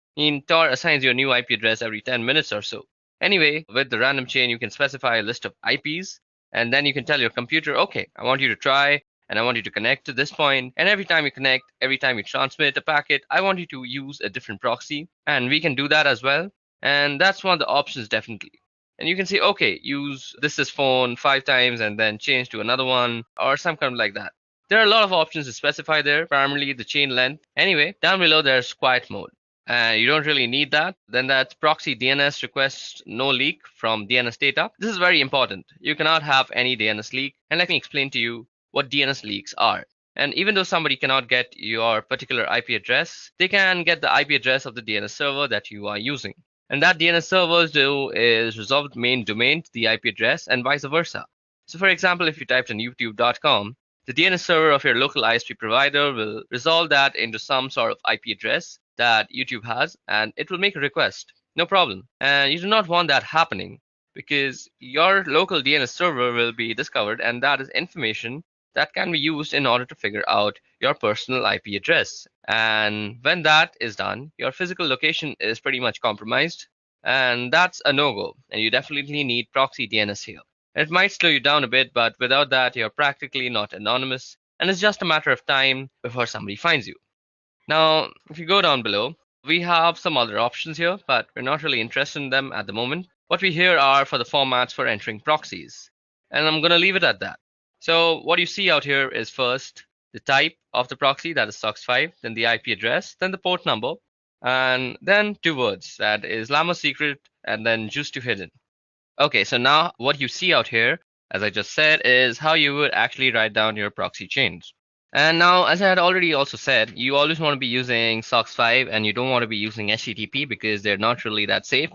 Tor assigns you a new IP address every 10 minutes or so. Anyway, with the random chain, you can specify a list of IPs, and then you can tell your computer, okay, I want you to try and I want you to connect to this point. And every time you connect, every time you transmit a packet, I want you to use a different proxy. And we can do that as well. And that's one of the options definitely. And you can say, okay, use this is phone 5 times and then change to another one or some kind of like that. There are a lot of options to specify there, primarily the chain length. Anyway, down below there's quiet mode. and you don't really need that, then that's proxy DNS requests no leak from DNS data. This is very important. You cannot have any DNS leak. And let me explain to you what DNS leaks are. And even though somebody cannot get your particular IP address, they can get the IP address of the DNS server that you are using. And that DNS servers do is resolve the main domain to the IP address and vice versa. So for example, if you typed in youtube.com, the DNS server of your local ISP provider will resolve that into some sort of IP address that YouTube has, and it will make a request. No problem. And you do not want that happening because your local DNS server will be discovered, and that is information that can be used in order to figure out your personal IP address. And when that is done, your physical location is pretty much compromised, and that's a no go. And you definitely need proxy DNS here. It might slow you down a bit, but without that, you're practically not anonymous, and it's just a matter of time before somebody finds you. Now, if you go down below, we have some other options here, but we're not really interested in them at the moment. What we here are for the formats for entering proxies, and I'm going to leave it at that. So what you see out here is first the type of the proxy, that is SOCKS5, then the IP address, then the port number, and then two words, that is Llama secret and then juice to hidden. Okay, so now what you see out here, as I just said, is how you would actually write down your proxy chains. And now, as I had already also said, you always want to be using SOCKS5 and you don't want to be using HTTP because they're not really that safe.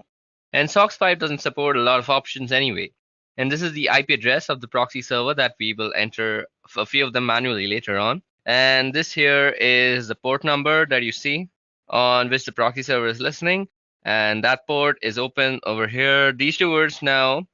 And SOCKS5 doesn't support a lot of options anyway. And this is the IP address of the proxy server that we will enter a few of them manually later on. And this here is the port number that you see on which the proxy server is listening. And that port is open over here. These two words now,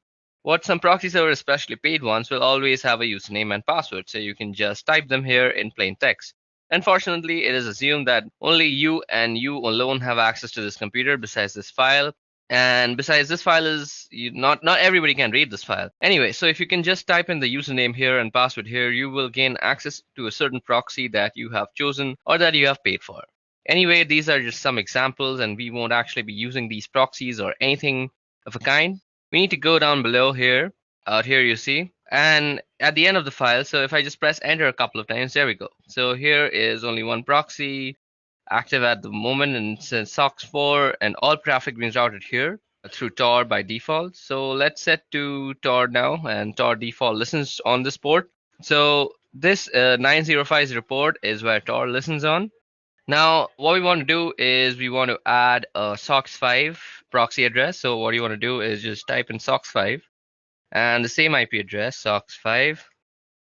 what some proxy servers, especially paid ones, will always have a username and password. So you can just type them here in plain text. Unfortunately, it is assumed that only you and you alone have access to this computer besides this file. And besides, this file is not everybody can read this file. Anyway, so if you can just type in the username here and password here, you will gain access to a certain proxy that you have chosen or that you have paid for. Anyway, these are just some examples, and we won't actually be using these proxies or anything of a kind. We need to go down below here. Out here you see, and at the end of the file, so if I just press enter a couple of times, there we go. So here is only one proxy active at the moment, and it says SOCKS4, and all traffic being routed here through Tor by default. So let's set to Tor now, and Tor default listens on this port. So this 9050 port is where Tor listens on. Now, what we want to do is we want to add a SOCKS5 proxy address. So what you want to do is just type in SOCKS5 and the same IP address, SOCKS5.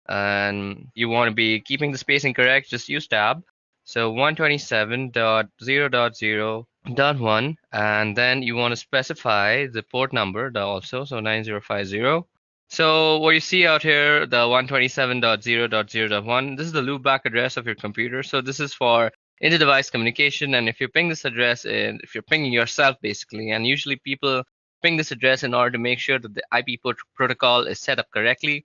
And you want to be keeping the spacing correct, just use tab. So 127.0.0.1, and then you want to specify the port number also, so 9050. So what you see out here, the 127.0.0.1, this is the loopback address of your computer. So this is for inter-device communication, and if you ping this address in, if you're pinging yourself basically, and usually people ping this address in order to make sure that the IP protocol is set up correctly,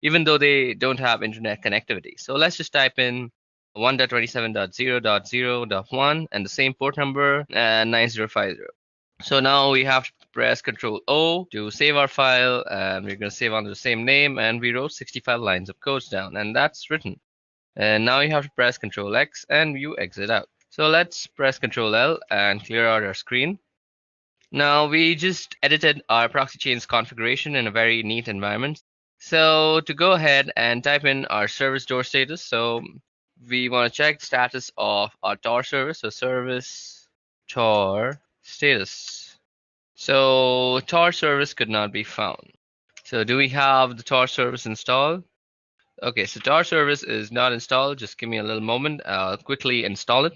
even though they don't have internet connectivity. So let's just type in 1.27.0.0.1 and the same port number and 9050. So now we have to press Control O to save our file, and we're going to save under the same name, and we wrote 65 lines of codes down, and that's written. And now you have to press Control X and you exit out. So let's press Control L and clear out our screen. Now we just edited our proxy chains configuration in a very neat environment. So to go ahead and type in our service door status. So we want to check the status of our Tor service. So service Tor status. So Tor service could not be found. So do we have the Tor service installed? Okay, so Tor service is not installed. Just give me a little moment. I'll quickly install it.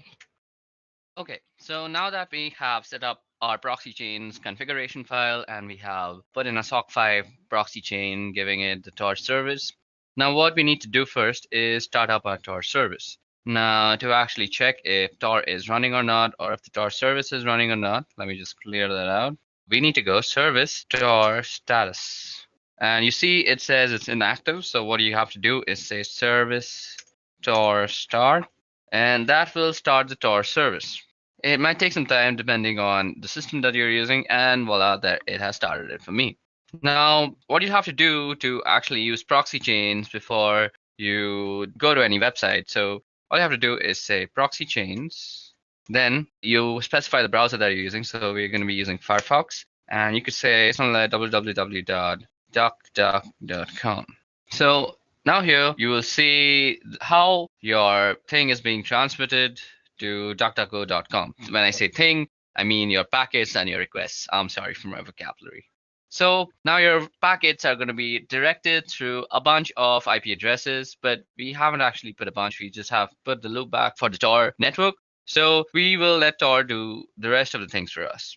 Okay, so now that we have set up our proxy chains configuration file and we have put in a SOCK5 proxy chain, giving it the Tor service. Now what we need to do first is start up our Tor service. Now to actually check if Tor is running or not, or if the Tor service is running or not, let me just clear that out. We need to go service Tor status. And you see it says it's inactive. So what you have to do is say service Tor start, and that will start the Tor service. It might take some time depending on the system that you're using, and voila, there it has started it for me. Now, what you have to do to actually use proxy chains before you go to any website. So all you have to do is say proxy chains Then you specify the browser that you're using. So we're going to be using Firefox, and you could say something like www.duckduck.com. So now here you will see how your thing is being transmitted to DuckDuckGo.com. When I say thing, I mean your packets and your requests. I'm sorry for my vocabulary. So now your packets are going to be directed through a bunch of IP addresses, but we haven't actually put a bunch. We just have put the loopback for the Tor network. So we will let Tor do the rest of the things for us.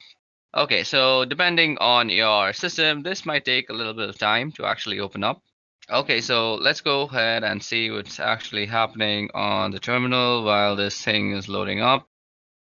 Okay, so depending on your system, this might take a little bit of time to actually open up. Okay, so let's go ahead and see what's actually happening on the terminal while this thing is loading up.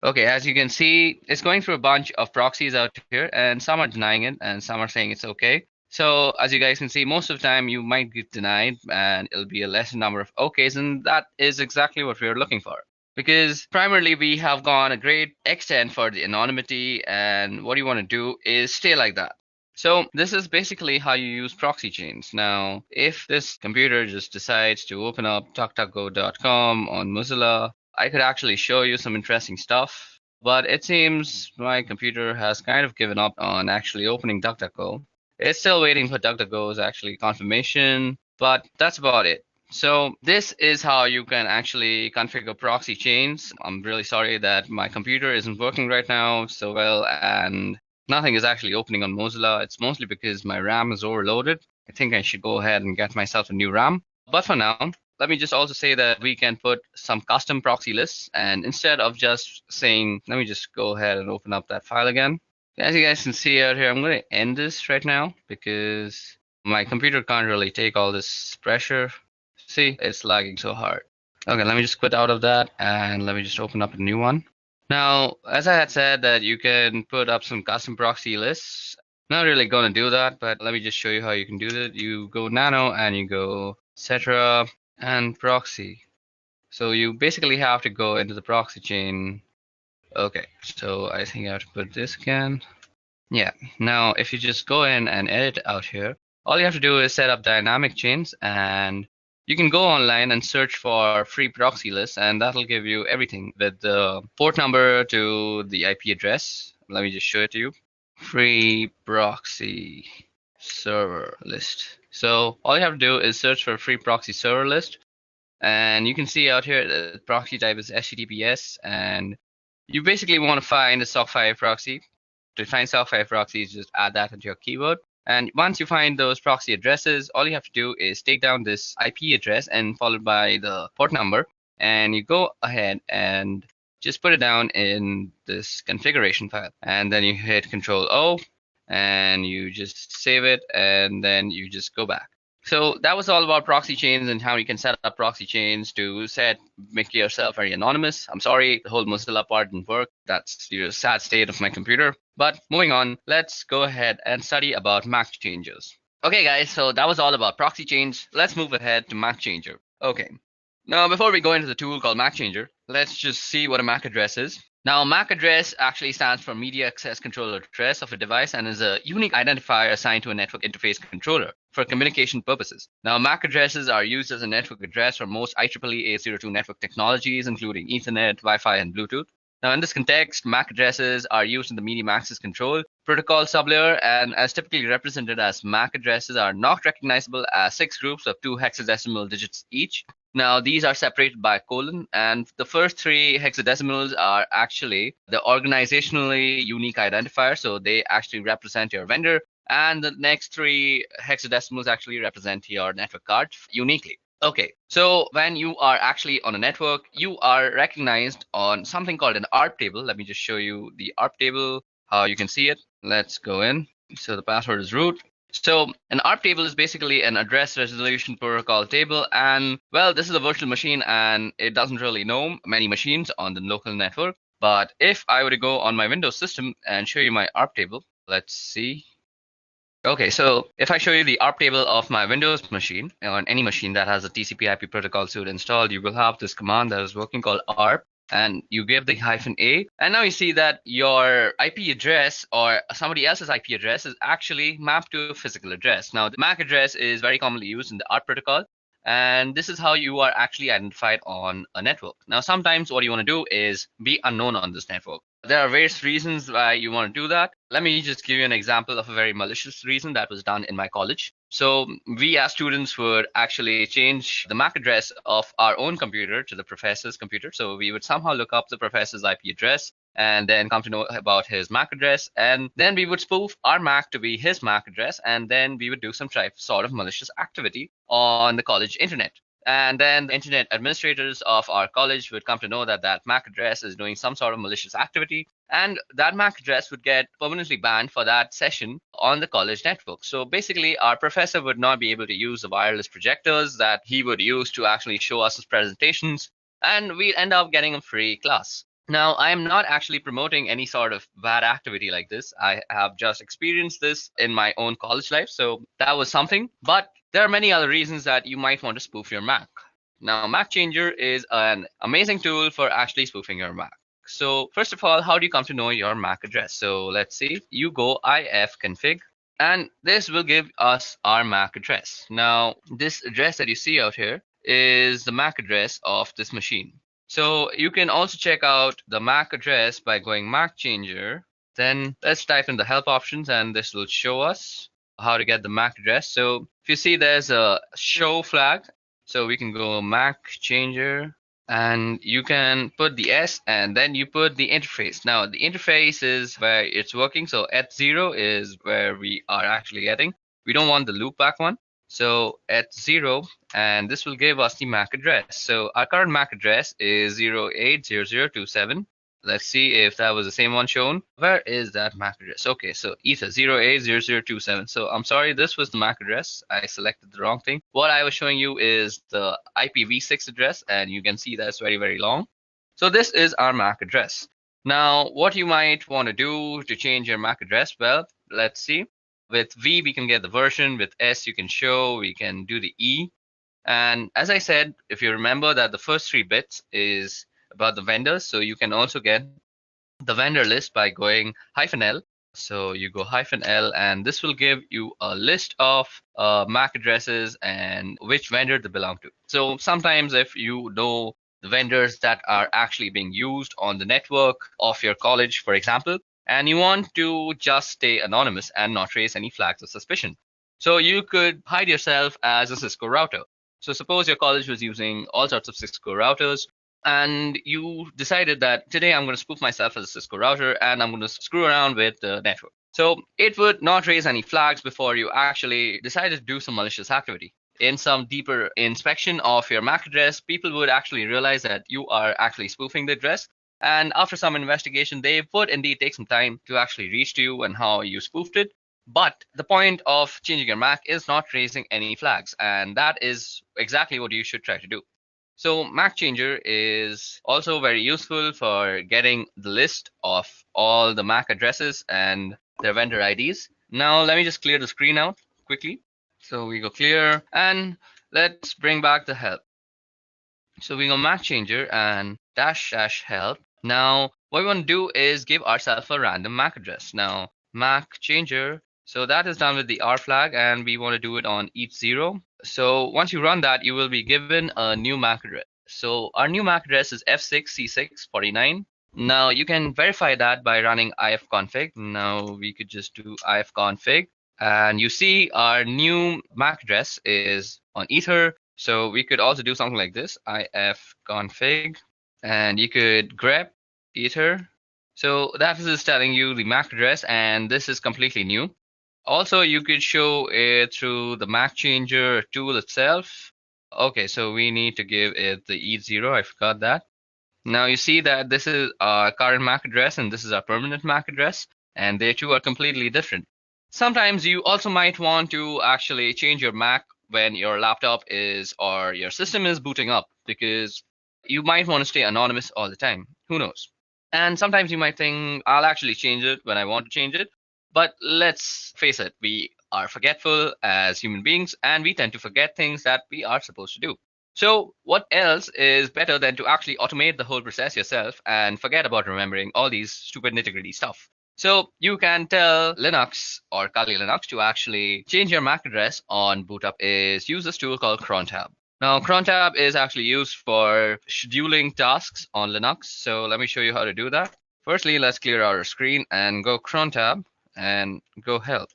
Okay, as you can see, it's going through a bunch of proxies out here, and some are denying it, and some are saying it's okay. So as you guys can see, most of the time you might get denied, and it'll be a lesser number of okays, and that is exactly what we're looking for. Because primarily we have gone a great extent for the anonymity, and what you want to do is stay like that. So this is basically how you use proxy chains. Now, if this computer just decides to open up DuckDuckGo.com on Mozilla, I could actually show you some interesting stuff, but it seems my computer has kind of given up on actually opening DuckDuckGo. It's still waiting for DuckDuckGo's actually confirmation, but that's about it. So this is how you can actually configure proxy chains. I'm really sorry that my computer isn't working right now so well, and nothing is actually opening on Mozilla. It's mostly because my RAM is overloaded. I think I should go ahead and get myself a new RAM. But for now, let me just also say that we can put some custom proxy lists, and instead of just saying, let me just go ahead and open up that file again. As you guys can see out here, I'm going to end this right now because my computer can't really take all this pressure. See, it's lagging so hard. Okay, let me just quit out of that and let me just open up a new one. Now, as I had said that you can put up some custom proxy lists. Not really going to do that, but let me just show you how you can do that. You go nano and you go etc and proxy. So you basically have to go into the proxy chain. Okay, so I think I have to put this again. Yeah, now if you just go in and edit out here, all you have to do is set up dynamic chains, and you can go online and search for free proxy lists, and that'll give you everything with the port number to the IP address. Let me just show it to you. Free proxy server list. So all you have to do is search for free proxy server list, and you can see out here the proxy type is HTTPS, and you basically want to find a SOC5 proxy. To find SOC5 proxies, just add that into your keyword. And once you find those proxy addresses, all you have to do is take down this IP address and followed by the port number, and you go ahead and just put it down in this configuration file. And then you hit Control O, and you just save it, and then you just go back. So that was all about proxy chains and how you can set up proxy chains to make yourself very anonymous. I'm sorry, the whole Mozilla part didn't work. That's the sad state of my computer. But moving on, let's go ahead and study about MAC changers. Okay, guys, so that was all about proxy chains. Let's move ahead to MAC changer. Okay. Now, before we go into the tool called MAC changer, let's just see what a MAC address is. Now, MAC address actually stands for Media Access Controller Address of a device and is a unique identifier assigned to a network interface controller for communication purposes. Now, MAC addresses are used as a network address for most IEEE 802 network technologies, including Ethernet, Wi-Fi, and Bluetooth. Now, in this context, MAC addresses are used in the medium access control protocol sublayer, and as typically represented as MAC addresses are not recognizable as 6 groups of 2 hexadecimal digits each. Now, these are separated by a colon, and the first 3 hexadecimals are actually the organizationally unique identifier, so they actually represent your vendor, and the next 3 hexadecimals actually represent your network card uniquely. Okay, so when you are actually on a network, you are recognized on something called an ARP table. Let me just show you the ARP table, how you can see it. Let's go in. So the password is root. So an ARP table is basically an address resolution protocol table, and well, this is a virtual machine and it doesn't really know many machines on the local network. But if I were to go on my Windows system and show you my ARP table, let's see. Okay, so if I show you the ARP table of my Windows machine, or on any machine that has a TCP/IP protocol suite installed, you will have this command that is working called ARP, and you give the -a, and now you see that your IP address or somebody else's IP address is actually mapped to a physical address. Now, the MAC address is very commonly used in the ARP protocol, And this is how you are actually identified on a network. Now, sometimes what you want to do is be unknown on this network. There are various reasons why you want to do that. Let me just give you an example of a very malicious reason that was done in my college. So we as students would actually change the MAC address of our own computer to the professor's computer. So we would somehow look up the professor's IP address and then come to know about his MAC address. And then we would spoof our MAC to be his MAC address. And then we would do some sort of malicious activity on the college internet. And then the internet administrators of our college would come to know that that MAC address is doing some sort of malicious activity. And that MAC address would get permanently banned for that session on the college network. So basically, our professor would not be able to use the wireless projectors that he would use to actually show us his presentations. And we'd end up getting a free class. Now, I am not actually promoting any sort of bad activity like this. I have just experienced this in my own college life. So that was something. But there are many other reasons that you might want to spoof your Mac. Now, Mac Changer is an amazing tool for actually spoofing your Mac. So first of all, how do you come to know your MAC address? So let's see, you go ifconfig, and this will give us our MAC address. Now, this address that you see out here is the MAC address of this machine. So you can also check out the MAC address by going MAC Changer. Then let's type in the help options, and this will show us how to get the MAC address. So if you see there's a show flag, so we can go MAC Changer, and you can put the S and then you put the interface. Now the interface is where it's working. So H0 is where we are actually getting. We don't want the loopback one. So H0, and this will give us the MAC address. So our current MAC address is 080027. Let's see if that was the same one shown. Where is that MAC address? Okay, so Ether 080027. So I'm sorry, this was the MAC address. I selected the wrong thing. What I was showing you is the IPv6 address, and you can see that's very, very long. So this is our MAC address. Now, what you might want to do to change your MAC address, well, let's see. With V, we can get the version. With S, you can show. We can do the E. And as I said, if you remember that the first 3 bits is about the vendors, so you can also get the vendor list by going -L. So you go -L, and this will give you a list of MAC addresses and which vendor they belong to. So sometimes if you know the vendors that are actually being used on the network of your college, for example, and you want to just stay anonymous and not raise any flags of suspicion, so you could hide yourself as a Cisco router. So suppose your college was using all sorts of Cisco routers, and you decided that today I'm going to spoof myself as a Cisco router and I'm going to screw around with the network. So it would not raise any flags before you actually decided to do some malicious activity. In some deeper inspection of your MAC address, people would actually realize that you are actually spoofing the address. And after some investigation, they would indeed take some time to actually reach to you and how you spoofed it. But the point of changing your MAC is not raising any flags. And that is exactly what you should try to do. So MAC Changer is also very useful for getting the list of all the MAC addresses and their vendor IDs. Now let me just clear the screen out quickly. So we go clear, and let's bring back the help. So we go MAC Changer and --help. Now what we want to do is give ourselves a random MAC address. Now MAC Changer, so that is done with the R flag, and we want to do it on Eithceal. So once you run that, you will be given a new MAC address. So our new MAC address is F6C649. Now you can verify that by running ifconfig. Now we could just do ifconfig, and you see our new MAC address is on Ether. So we could also do something like this, ifconfig, and you could grep Ether. So that is telling you the MAC address, and this is completely new. Also, you could show it through the MAC Changer tool itself. Okay, so we need to give it the Eith0. I forgot that. Now you see that this is our current MAC address and this is our permanent MAC address, and they two are completely different. Sometimes you also might want to actually change your MAC when your laptop is or your system is booting up, because you might want to stay anonymous all the time. Who knows? And sometimes you might think, I'll actually change it when I want to change it. But let's face it, we are forgetful as human beings, and we tend to forget things that we are supposed to do. So what else is better than to actually automate the whole process yourself and forget about remembering all these stupid nitty-gritty stuff? So you can tell Linux or Kali Linux to actually change your MAC address on boot up is use this tool called cron tab. Now, cron tab is actually used for scheduling tasks on Linux. So let me show you how to do that. Firstly, let's clear our screen and go cron tab and go help.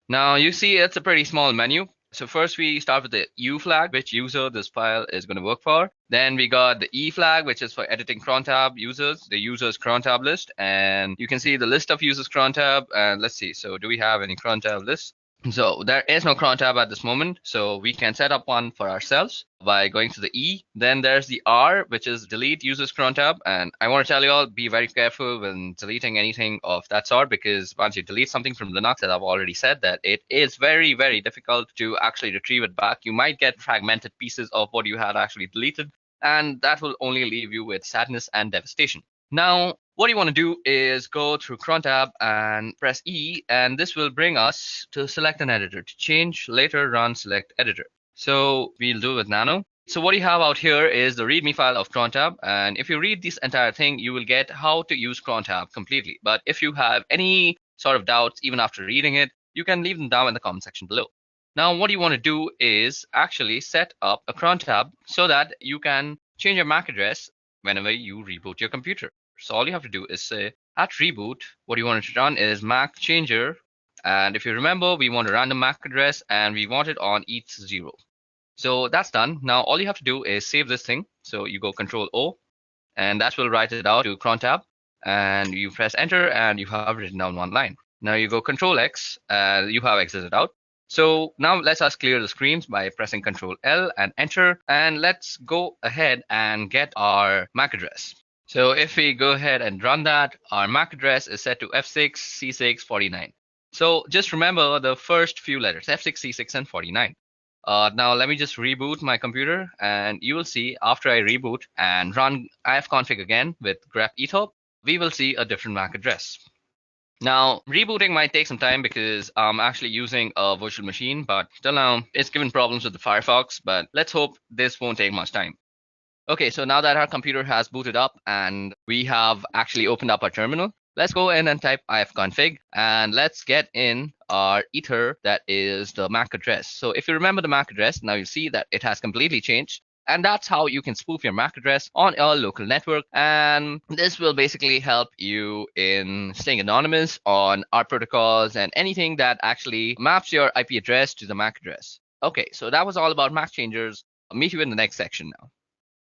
Now you see it's a pretty small menu. So first we start with the U flag, which user this file is going to work for. Then we got the E flag, which is for editing cron tab users, the users cron tab list. And you can see the list of users cron tab. And let's see, so do we have any cron tab lists? So there is no cron tab at this moment, so we can set up one for ourselves by going to the E. Then there's the R, which is delete users cron tab. And I want to tell you all, be very careful when deleting anything of that sort, because once you delete something from Linux, as I've already said, that it is very, very difficult to actually retrieve it back. You might get fragmented pieces of what you had actually deleted, and that will only leave you with sadness and devastation. Now, what you want to do is go through cron tab and press E, and this will bring us to select an editor. To change, later run select editor. So we'll do with nano. So what you have out here is the readme file of cron tab, and if you read this entire thing, you will get how to use cron tab completely. But if you have any sort of doubts even after reading it, you can leave them down in the comment section below. Now, what you want to do is actually set up a cron tab so that you can change your MAC address whenever you reboot your computer. So all you have to do is say at reboot, what you want to run is MAC changer. And if you remember, we want a random MAC address and we want it on Eithceal. So that's done. Now all you have to do is save this thing. So you go Control O, and that will write it out to cron tab. And you press enter and you have written down one line. Now you go Control X and you have exited out. So now let's us clear the screens by pressing Control L and enter. And let's go ahead and get our MAC address. So if we go ahead and run that, our MAC address is set to F6C649. So just remember the first few letters, F6, C6, and 49. Now let me just reboot my computer, and you will see after I reboot and run ifconfig again with grep etho, we will see a different MAC address. Now, rebooting might take some time because I'm actually using a virtual machine, but till now it's given problems with the Firefox, but let's hope this won't take much time. Okay, so now that our computer has booted up and we have actually opened up our terminal, let's go in and type ifconfig and let's get in our ether, that is the MAC address. So if you remember the MAC address, now you see that it has completely changed. And that's how you can spoof your MAC address on a local network. And this will basically help you in staying anonymous on our protocols and anything that actually maps your IP address to the MAC address. Okay, so that was all about MAC changers. I'll meet you in the next section now.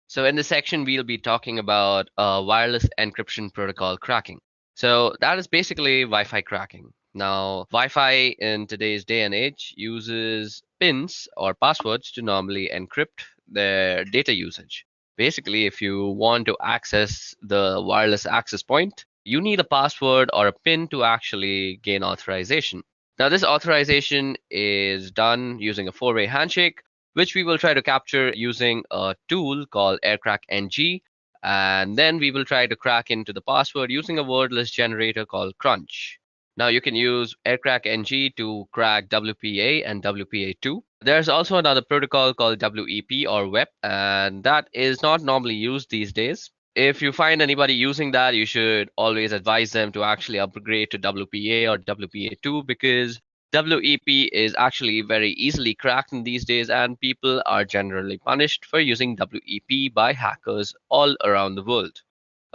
So in this section, we'll be talking about wireless encryption protocol cracking. So that is basically Wi-Fi cracking. Now, Wi-Fi in today's day and age uses pins or passwords to normally encrypt their data usage. Basically, if you want to access the wireless access point, you need a password or a pin to actually gain authorization. Now, this authorization is done using a four-way handshake, which we will try to capture using a tool called aircrackng. And then we will try to crack into the password using a wordless generator called crunch. Now you can use aircrackng to crack WPA and WPA2. There's also another protocol called WEP or WEP, and that is not normally used these days. If you find anybody using that, you should always advise them to actually upgrade to WPA or WPA2 because WEP is actually very easily cracked in these days, and people are generally punished for using WEP by hackers all around the world.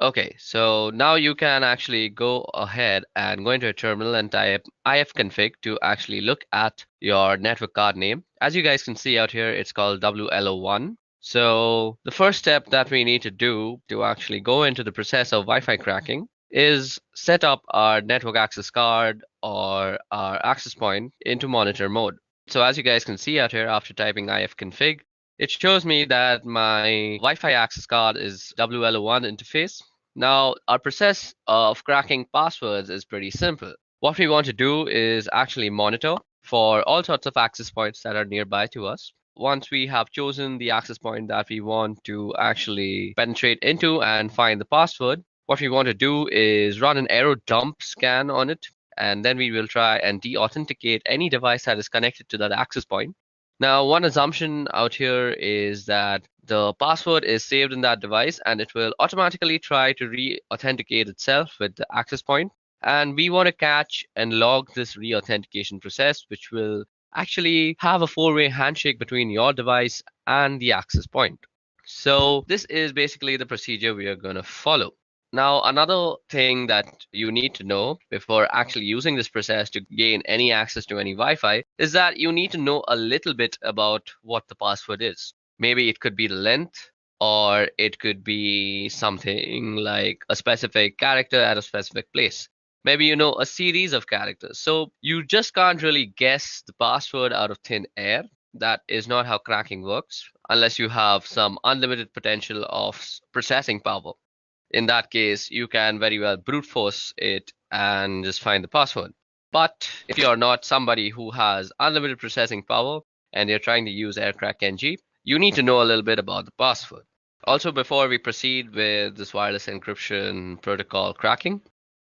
Okay, so now you can actually go ahead and go into a terminal and type ifconfig to actually look at your network card name. As you guys can see out here, it's called WLO1. So the first step that we need to do to actually go into the process of Wi-Fi cracking is set up our network access card or our access point into monitor mode. So as you guys can see out here, after typing ifconfig, it shows me that my Wi-Fi access card is WLO1 interface. Now, our process of cracking passwords is pretty simple. What we want to do is actually monitor for all sorts of access points that are nearby to us. Once we have chosen the access point that we want to actually penetrate into and find the password, what we want to do is run an arrow dump scan on it, and then we will try and de-authenticate any device that is connected to that access point. Now, one assumption out here is that the password is saved in that device and it will automatically try to re-authenticate itself with the access point. And we want to catch and log this re-authentication process, which will actually have a four-way handshake between your device and the access point. So this is basically the procedure we are going to follow. Now, another thing that you need to know before actually using this process to gain any access to any Wi-Fi is that you need to know a little bit about what the password is. Maybe it could be the length, or it could be something like a specific character at a specific place. Maybe you know a series of characters. So you just can't really guess the password out of thin air. That is not how cracking works, unless you have some unlimited potential of processing power. In that case, you can very well brute force it and just find the password. But if you're not somebody who has unlimited processing power and you're trying to use AirCrackNG, you need to know a little bit about the password. Also, before we proceed with this wireless encryption protocol cracking,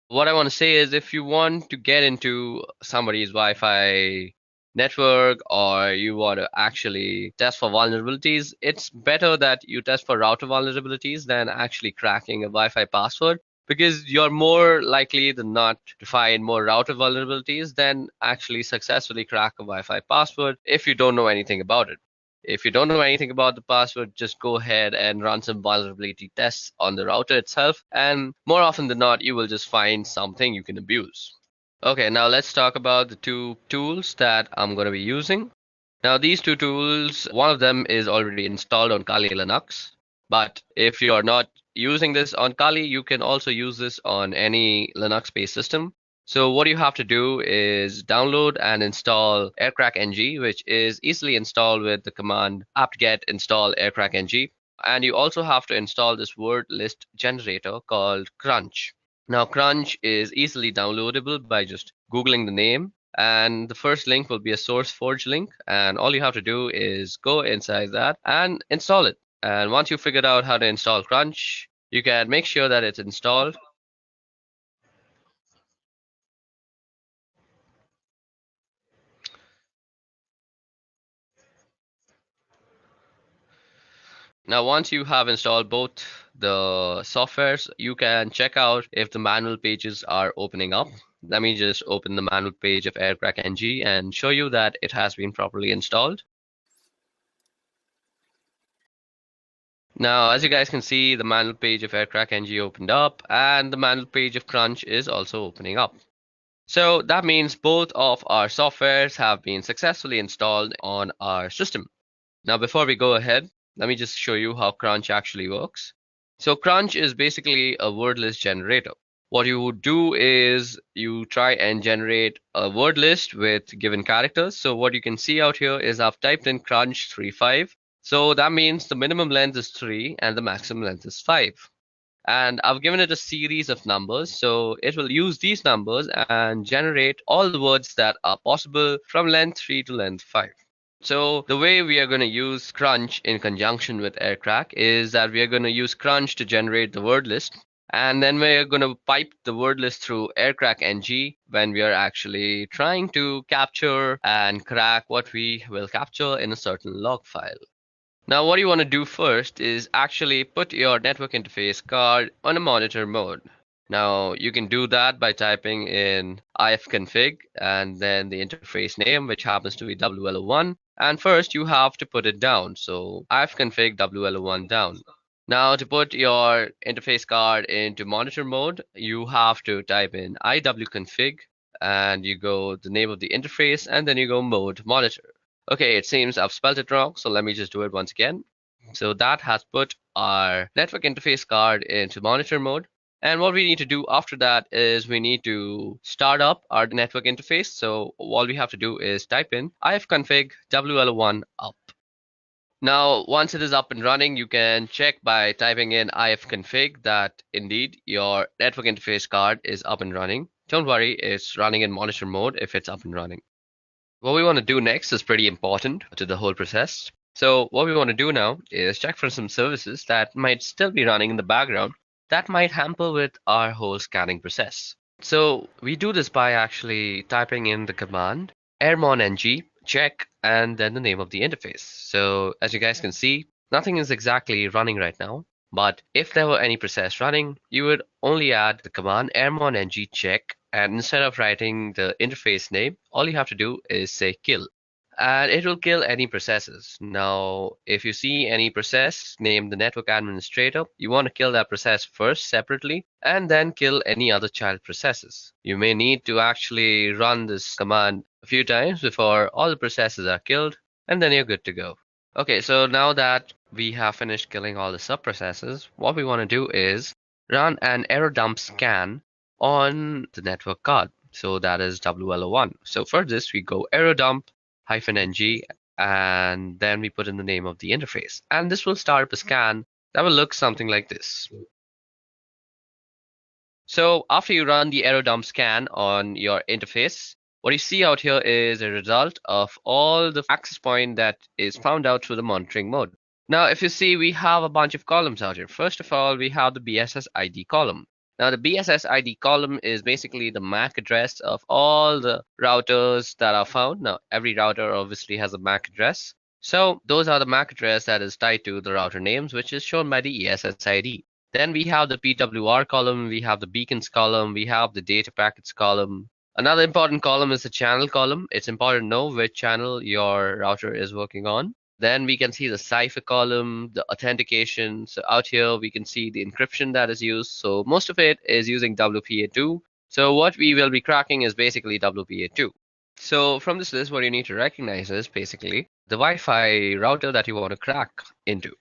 what I want to say is if you want to get into somebody's Wi-Fi network or you want to actually test for vulnerabilities, it's better that you test for router vulnerabilities than actually cracking a Wi-Fi password because you're more likely than not to find more router vulnerabilities than actually successfully crack a Wi-Fi password if you don't know anything about it. If you don't know anything about the password, just go ahead and run some vulnerability tests on the router itself, and more often than not, you will just find something you can abuse. Okay, now let's talk about the two tools that I'm going to be using. Now, these two tools, one of them is already installed on Kali Linux, but if you are not using this on Kali, you can also use this on any Linux-based system. So what you have to do is download and install aircrackng, which is easily installed with the command apt-get install aircrackng. And you also have to install this word list generator called Crunch. Now, Crunch is easily downloadable by just Googling the name, and the first link will be a SourceForge link, and all you have to do is go inside that and install it. And once you figured out how to install Crunch, you can make sure that it's installed. Now, once you have installed both the softwares, you can check out if the manual pages are opening up. Let me just open the manual page of aircrackng and show you that it has been properly installed. Now, as you guys can see, the manual page of aircrackng opened up and the manual page of Crunch is also opening up. So that means both of our softwares have been successfully installed on our system. Now, before we go ahead, let me just show you how Crunch actually works. So Crunch is basically a word list generator. What you would do is you try and generate a word list with given characters. So what you can see out here is I've typed in Crunch 35. So that means the minimum length is 3 and the maximum length is 5. And I've given it a series of numbers. So it will use these numbers and generate all the words that are possible from length 3 to length 5. So the way we are going to use Crunch in conjunction with AirCrack is that we are going to use Crunch to generate the word list. And then we're going to pipe the word list through AirCrackNG when we are actually trying to capture and crack what we will capture in a certain log file. Now, what you want to do first is actually put your network interface card on a monitor mode. Now, you can do that by typing in ifconfig and then the interface name, which happens to be WLO1. And first, you have to put it down. So, ifconfig WLO1 down. Now, to put your interface card into monitor mode, you have to type in iwconfig and you go the name of the interface and then you go mode monitor. Okay, it seems I've spelled it wrong, so let me just do it once again. So that has put our network interface card into monitor mode. And what we need to do after that is we need to start up our network interface. So all we have to do is type in ifconfig WL1 up. Now, once it is up and running, you can check by typing in ifconfig that indeed your network interface card is up and running. Don't worry, it's running in monitor mode if it's up and running. What we want to do next is pretty important to the whole process. So what we want to do now is check for some services that might still be running in the background that might hamper with our whole scanning process. So we do this by actually typing in the command airmon-ng check and then the name of the interface. So as you guys can see, nothing is exactly running right now. But if there were any process running, you would only add the command airmon-ng check, and instead of writing the interface name, all you have to do is say kill. and it will kill any processes. Now, if you see any process named the network administrator, you want to kill that process first separately and then kill any other child processes. You may need to actually run this command a few times before all the processes are killed, and then you're good to go. Okay, so now that we have finished killing all the sub-processes, what we want to do is run an error dump scan on the network card. So that is WLO1. So for this, we go error dump -ng, and then we put in the name of the interface. And this will start up a scan that will look something like this. So after you run the error dump scan on your interface, what you see out here is a result of all the access point that is found out through the monitoring mode. Now, if you see, we have a bunch of columns out here. First of all, we have the BSS ID column. Now, the BSS ID column is basically the MAC address of all the routers that are found. Now, every router obviously has a MAC address. So those are the MAC address that is tied to the router names, which is shown by the ESS ID. Then we have the PWR column, we have the beacons column, we have the data packets column. Another important column is the channel column. It's important to know which channel your router is working on. Then we can see the cipher column, the authentication. So out here we can see the encryption that is used. So most of it is using WPA2. So what we will be cracking is basically WPA2. So from this list, what you need to recognize is basically the Wi-Fi router that you want to crack into.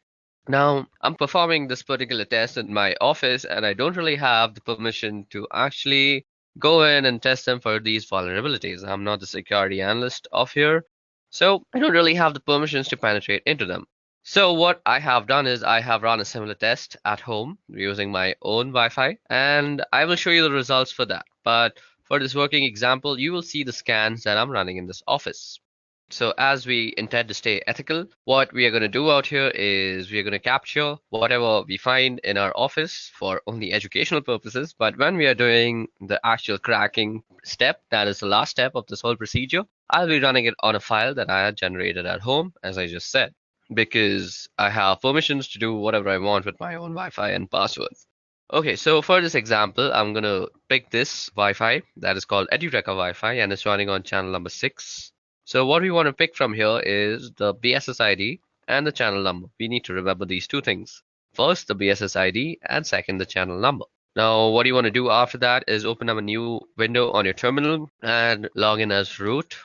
Now, I'm performing this particular test in my office, and I don't really have the permission to actually go in and test them for these vulnerabilities. I'm not the security analyst of here, so I don't really have the permissions to penetrate into them. So what I have done is I have run a similar test at home using my own Wi-Fi, and I will show you the results for that. But for this working example, you will see the scans that I'm running in this office. So as we intend to stay ethical, what we are going to do out here is we are going to capture whatever we find in our office for only educational purposes. But when we are doing the actual cracking step, that is the last step of this whole procedure, I'll be running it on a file that I had generated at home, as I just said, because I have permissions to do whatever I want with my own Wi-Fi and passwords. Okay, so for this example, I'm going to pick this Wi-Fi that is called Edureka Wi-Fi, and it's running on channel number 6. So what we want to pick from here is the BSS ID and the channel number. We need to remember these two things. First, the BSS ID, and second, the channel number. Now, what you want to do after that is open up a new window on your terminal and log in as root.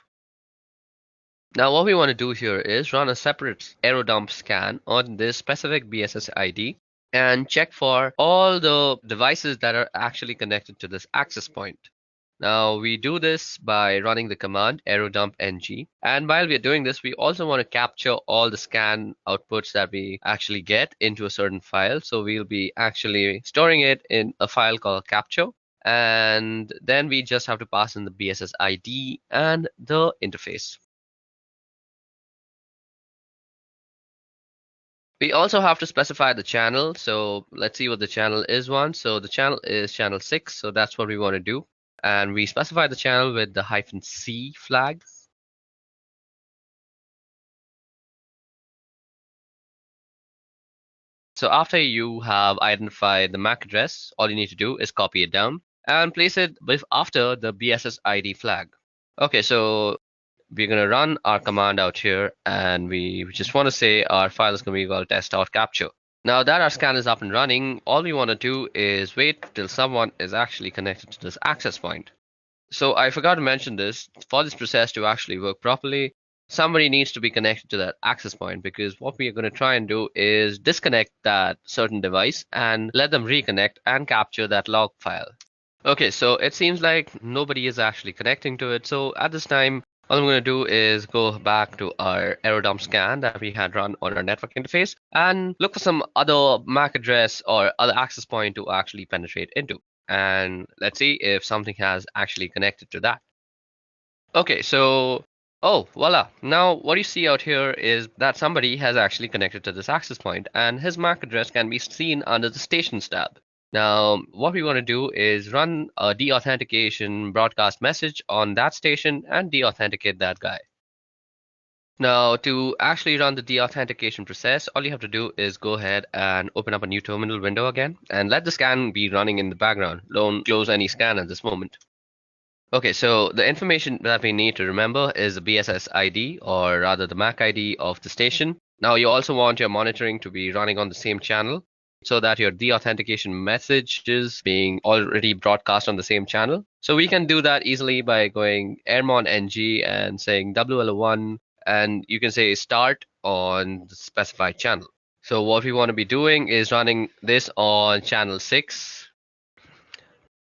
Now, what we want to do here is run a separate error dump scan on this specific BSS ID and check for all the devices that are actually connected to this access point. Now we do this by running the command error dump ng, and while we are doing this, we also want to capture all the scan outputs that we actually get into a certain file. So we'll be actually storing it in a file called capture, and then we just have to pass in the BSS ID and the interface. We also have to specify the channel. So let's see what the channel is one. So the channel is channel 6, so that's what we want to do. And we specify the channel with the -c flag. So after you have identified the MAC address, all you need to do is copy it down and place it after the BSS ID flag. Okay, so we're going to run our command out here, and we just want to say our file is going to be called test.capture. Now that our scan is up and running, all we want to do is wait till someone is actually connected to this access point. So I forgot to mention this. For this process to actually work properly, somebody needs to be connected to that access point, because what we are going to try and do is disconnect that certain device and let them reconnect and capture that log file. Okay, so it seems like nobody is actually connecting to it. So at this time, all I'm going to do is go back to our error dump scan that we had run on our network interface and look for some other MAC address or other access point to actually penetrate into. And let's see if something has actually connected to that. Okay, so, oh, voila. Now what you see out here is that somebody has actually connected to this access point, and his MAC address can be seen under the stations tab. Now, what we want to do is run a deauthentication broadcast message on that station and deauthenticate that guy. Now, to actually run the deauthentication process, all you have to do is go ahead and open up a new terminal window again and let the scan be running in the background. Don't close any scan at this moment. Okay, so the information that we need to remember is the BSS ID, or rather the MAC ID of the station. Now, you also want your monitoring to be running on the same channel so that your deauthentication message is being already broadcast on the same channel. So we can do that easily by going airmon ng and saying WL1, and you can say start on the specified channel. So what we want to be doing is running this on channel 6.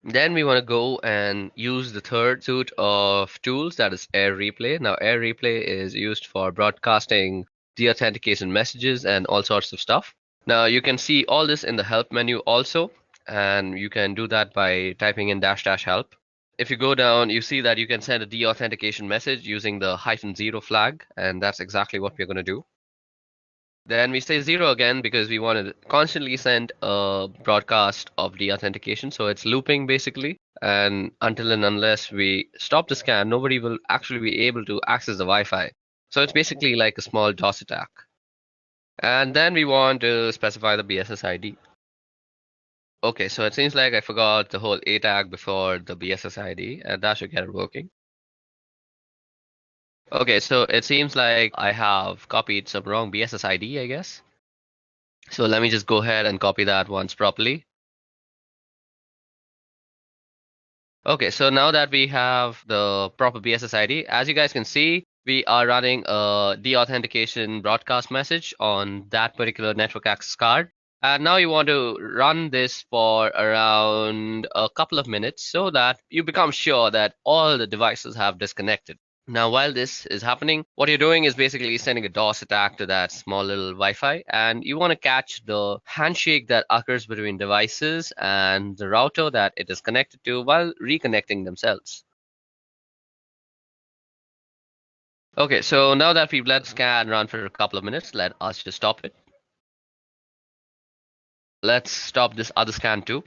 Then we want to go and use the third suite of tools, that is Air Replay. Now, Air Replay is used for broadcasting deauthentication messages and all sorts of stuff. Now, you can see all this in the help menu also, and you can do that by typing in dash dash help. If you go down, you see that you can send a deauthentication message using the -0 flag, and that's exactly what we're going to do. Then we say 0 again because we want to constantly send a broadcast of deauthentication. So it's looping basically. And until and unless we stop the scan, nobody will actually be able to access the Wi-Fi. So it's basically like a small DOS attack. And then we want to specify the BSS ID. Okay, so it seems like I forgot the whole A tag before the BSS ID, and that should get it working. Okay, so it seems like I have copied some wrong BSS ID, I guess. So let me just go ahead and copy that once properly. Okay, so now that we have the proper BSS ID, as you guys can see, we are running a deauthentication broadcast message on that particular network access card. And now you want to run this for around a couple of minutes so that you become sure that all the devices have disconnected. Now, while this is happening, what you're doing is basically sending a DOS attack to that small little Wi-Fi, and you want to catch the handshake that occurs between devices and the router that it is connected to while reconnecting themselves. Okay, so now that we've let the scan run for a couple of minutes, let us just stop it. Let's stop this other scan too.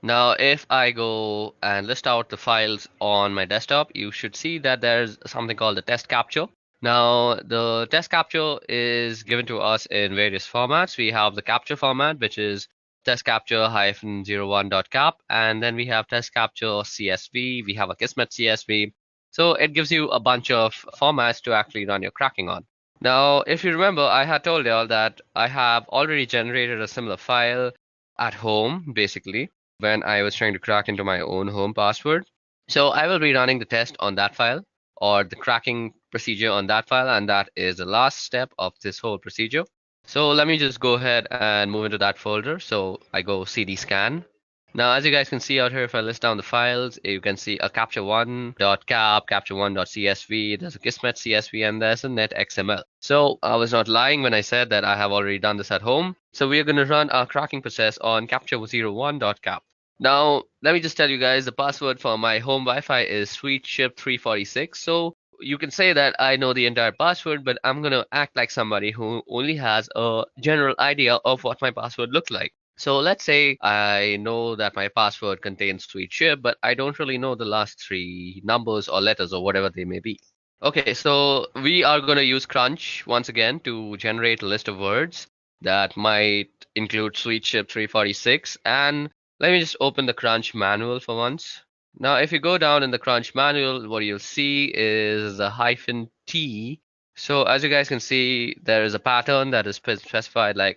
Now, if I go and list out the files on my desktop, you should see that there's something called the test capture. Now, the test capture is given to us in various formats. We have the capture format, which is test capture -01.cap, and then we have test capture CSV, we have a Kismet CSV. So it gives you a bunch of formats to actually run your cracking on. Now, if you remember, I had told y'all that I have already generated a similar file at home, basically, when I was trying to crack into my own home password. So I will be running the test on that file, or the cracking procedure on that file, and that is the last step of this whole procedure. So let me just go ahead and move into that folder. So I go cd scan. Now, as you guys can see out here, if I list down the files, you can see a capture1.cap, capture1.csv, there's a Kismet CSV, and there's a netxml. So I was not lying when I said that I have already done this at home. So we are going to run our cracking process on capture01.cap. Now, let me just tell you guys the password for my home Wi-Fi is sweetship346. So you can say that I know the entire password, but I'm going to act like somebody who only has a general idea of what my password looks like. So let's say I know that my password contains sweet ship, but I don't really know the last three numbers or letters or whatever they may be. Okay, so we are going to use Crunch once again to generate a list of words that might include sweet ship 346. And let me just open the Crunch manual for once. Now, if you go down in the Crunch manual, what you'll see is the -T. So as you guys can see, there is a pattern that is specified like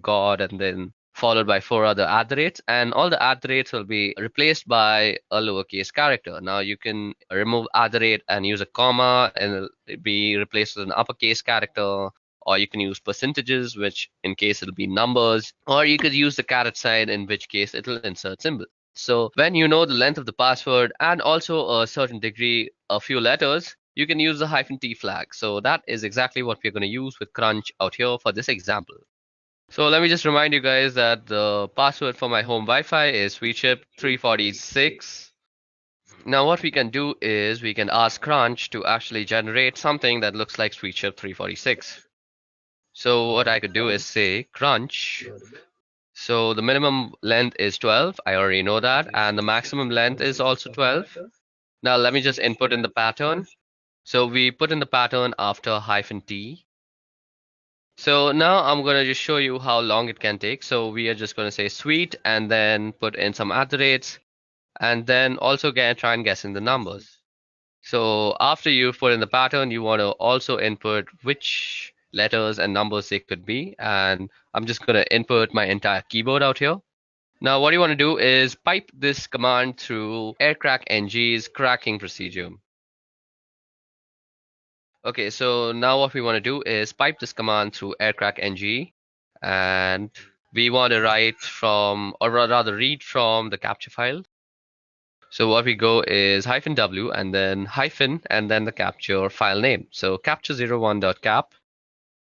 @God, and then followed by 4 other @, and all the @s will be replaced by a lowercase character. Now you can remove @ and use a comma, and it'll be replaced with an uppercase character, or you can use percentages, which in case it'll be numbers, or you could use the caret sign, in which case it'll insert symbol. So when you know the length of the password and also a certain degree, a few letters, you can use the -T flag. So that is exactly what we're going to use with Crunch out here for this example. So let me just remind you guys that the password for my home Wi-Fi is sweetship346. Now what we can do is we can ask Crunch to actually generate something that looks like sweetship346. So what I could do is say Crunch. So the minimum length is 12. I already know that. And the maximum length is also 12. Now let me just input in the pattern. So we put in the pattern after -T. So now I'm going to just show you how long it can take. So we are just going to say sweet and then put in some @. and then also try and guess in the numbers. So after you've put in the pattern, you want to also input which letters and numbers they could be. And I'm just going to input my entire keyboard out here. Now, what you want to do is pipe this command through aircrackng's cracking procedure. Okay, so now what we want to do is pipe this command through aircrackng, and we want to write from, or rather read from the capture file. So what we go is hyphen w and then hyphen and then the capture file name. So capture01.cap.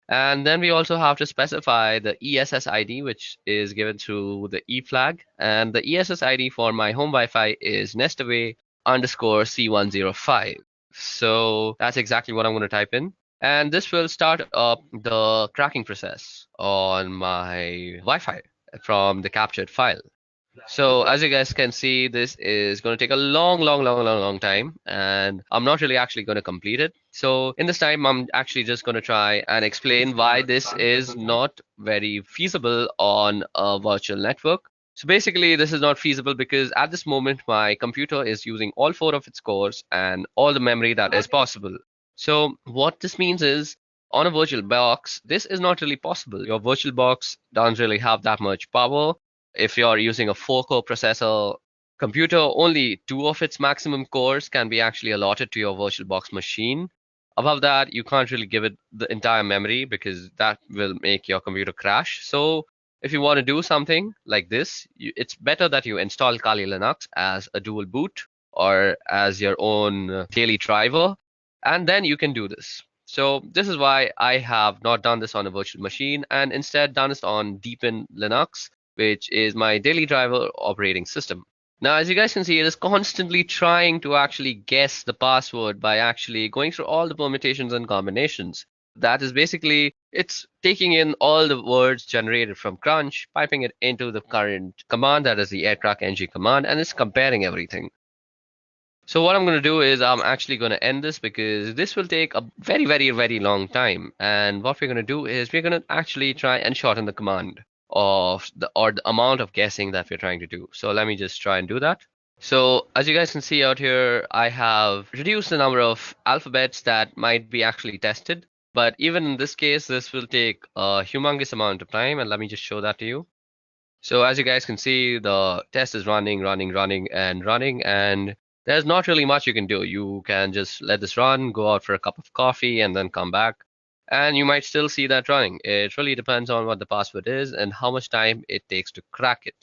And then we also have to specify the ESS ID, which is given through the E flag. And the ESS ID for my home Wi-Fi is nestaway underscore C105. So that's exactly what I'm going to type in. And this will start up the cracking process on my Wi-Fi from the captured file. So as you guys can see, this is going to take a long time, and I'm not really actually going to complete it. So in this time, I'm actually just going to try and explain why this is not very feasible on a virtual network. So basically, this is not feasible because at this moment, my computer is using all four of its cores and all the memory that is possible. So what this means is on a virtual box, this is not really possible. Your virtual box doesn't really have that much power. If you're using a 4-core processor computer, only 2 of its maximum cores can be actually allotted to your VirtualBox machine. Above that, you can't really give it the entire memory because that will make your computer crash. So if you want to do something like this, it's better that you install Kali Linux as a dual boot or as your own daily driver, and then you can do this. So this is why I have not done this on a virtual machine and instead done this on Deepin Linux, which is my daily driver operating system. Now, as you guys can see, it is constantly trying to actually guess the password by actually going through all the permutations and combinations. That is basically, it's taking in all the words generated from Crunch, piping it into the current command, that is the aircrackng command, and it's comparing everything. So what I'm going to do is I'm actually going to end this because this will take a very long time. And what we're going to do is we're going to actually try and shorten the command of the amount of guessing that we're trying to do. So let me just try and do that. So as you guys can see out here, I have reduced the number of alphabets that might be actually tested. But even in this case, this will take a humongous amount of time. And let me just show that to you. So as you guys can see, the test is running, and there's not really much you can do. You can just let this run, go out for a cup of coffee, and then come back. And you might still see that running. It really depends on what the password is and how much time it takes to crack it.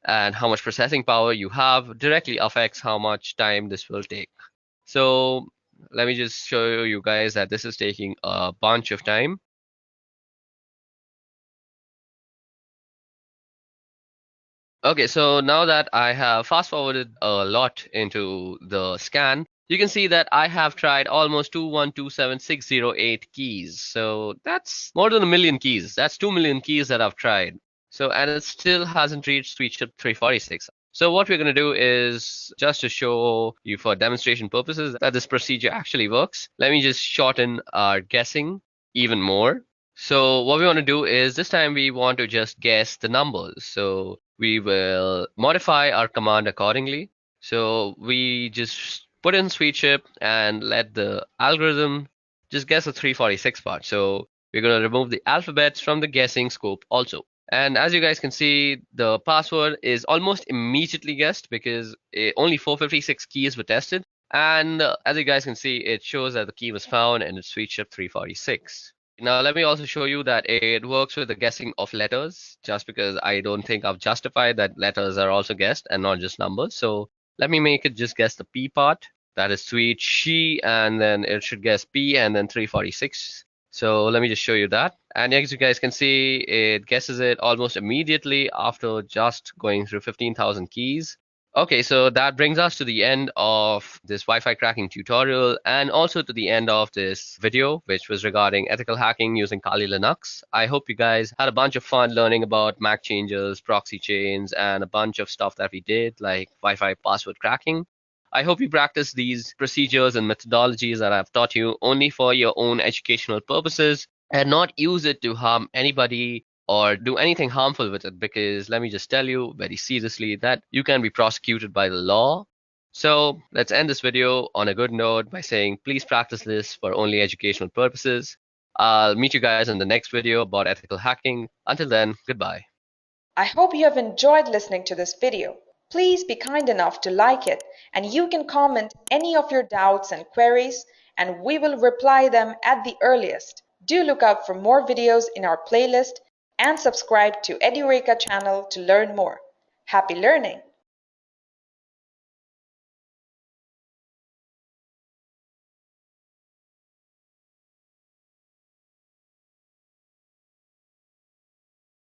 And how much processing power you have directly affects how much time this will take. So let me just show you guys that this is taking a bunch of time. Okay, so now that I have fast forwarded a lot into the scan, you can see that I have tried almost 2127608 keys. So that's more than a million keys. That's 2 million keys that I've tried. So, and it still hasn't reached sweet chip 346. So what we're going to do is just to show you for demonstration purposes that this procedure actually works. Let me just shorten our guessing even more. So what we want to do is this time we want to just guess the numbers. So we will modify our command accordingly. So we just put in sweet chip and let the algorithm just guess the 346 part. So we're going to remove the alphabets from the guessing scope also. And as you guys can see, the password is almost immediately guessed because only 456 keys were tested. And as you guys can see, it shows that the key was found and it's sweet chip 346. Now, let me also show you that it works with the guessing of letters, just because I don't think I've justified that letters are also guessed and not just numbers. So let me make it just guess the P part. That is sweet she, and then it should guess P and then 346. So let me just show you that. And as you guys can see, it guesses it almost immediately after just going through 15,000 keys. Okay, so that brings us to the end of this Wi-Fi cracking tutorial and also to the end of this video, which was regarding ethical hacking using Kali Linux. I hope you guys had a bunch of fun learning about MAC changes, proxy chains, and a bunch of stuff that we did, like Wi-Fi password cracking. I hope you practice these procedures and methodologies that I've taught you only for your own educational purposes and not use it to harm anybody or do anything harmful with it, because let me just tell you very seriously that you can be prosecuted by the law. So let's end this video on a good note by saying please practice this for only educational purposes. I'll meet you guys in the next video about ethical hacking. Until then, goodbye. I hope you have enjoyed listening to this video. Please be kind enough to like it, and you can comment any of your doubts and queries, and we will reply them at the earliest. Do look out for more videos in our playlist and subscribe to EduReka channel to learn more. Happy learning!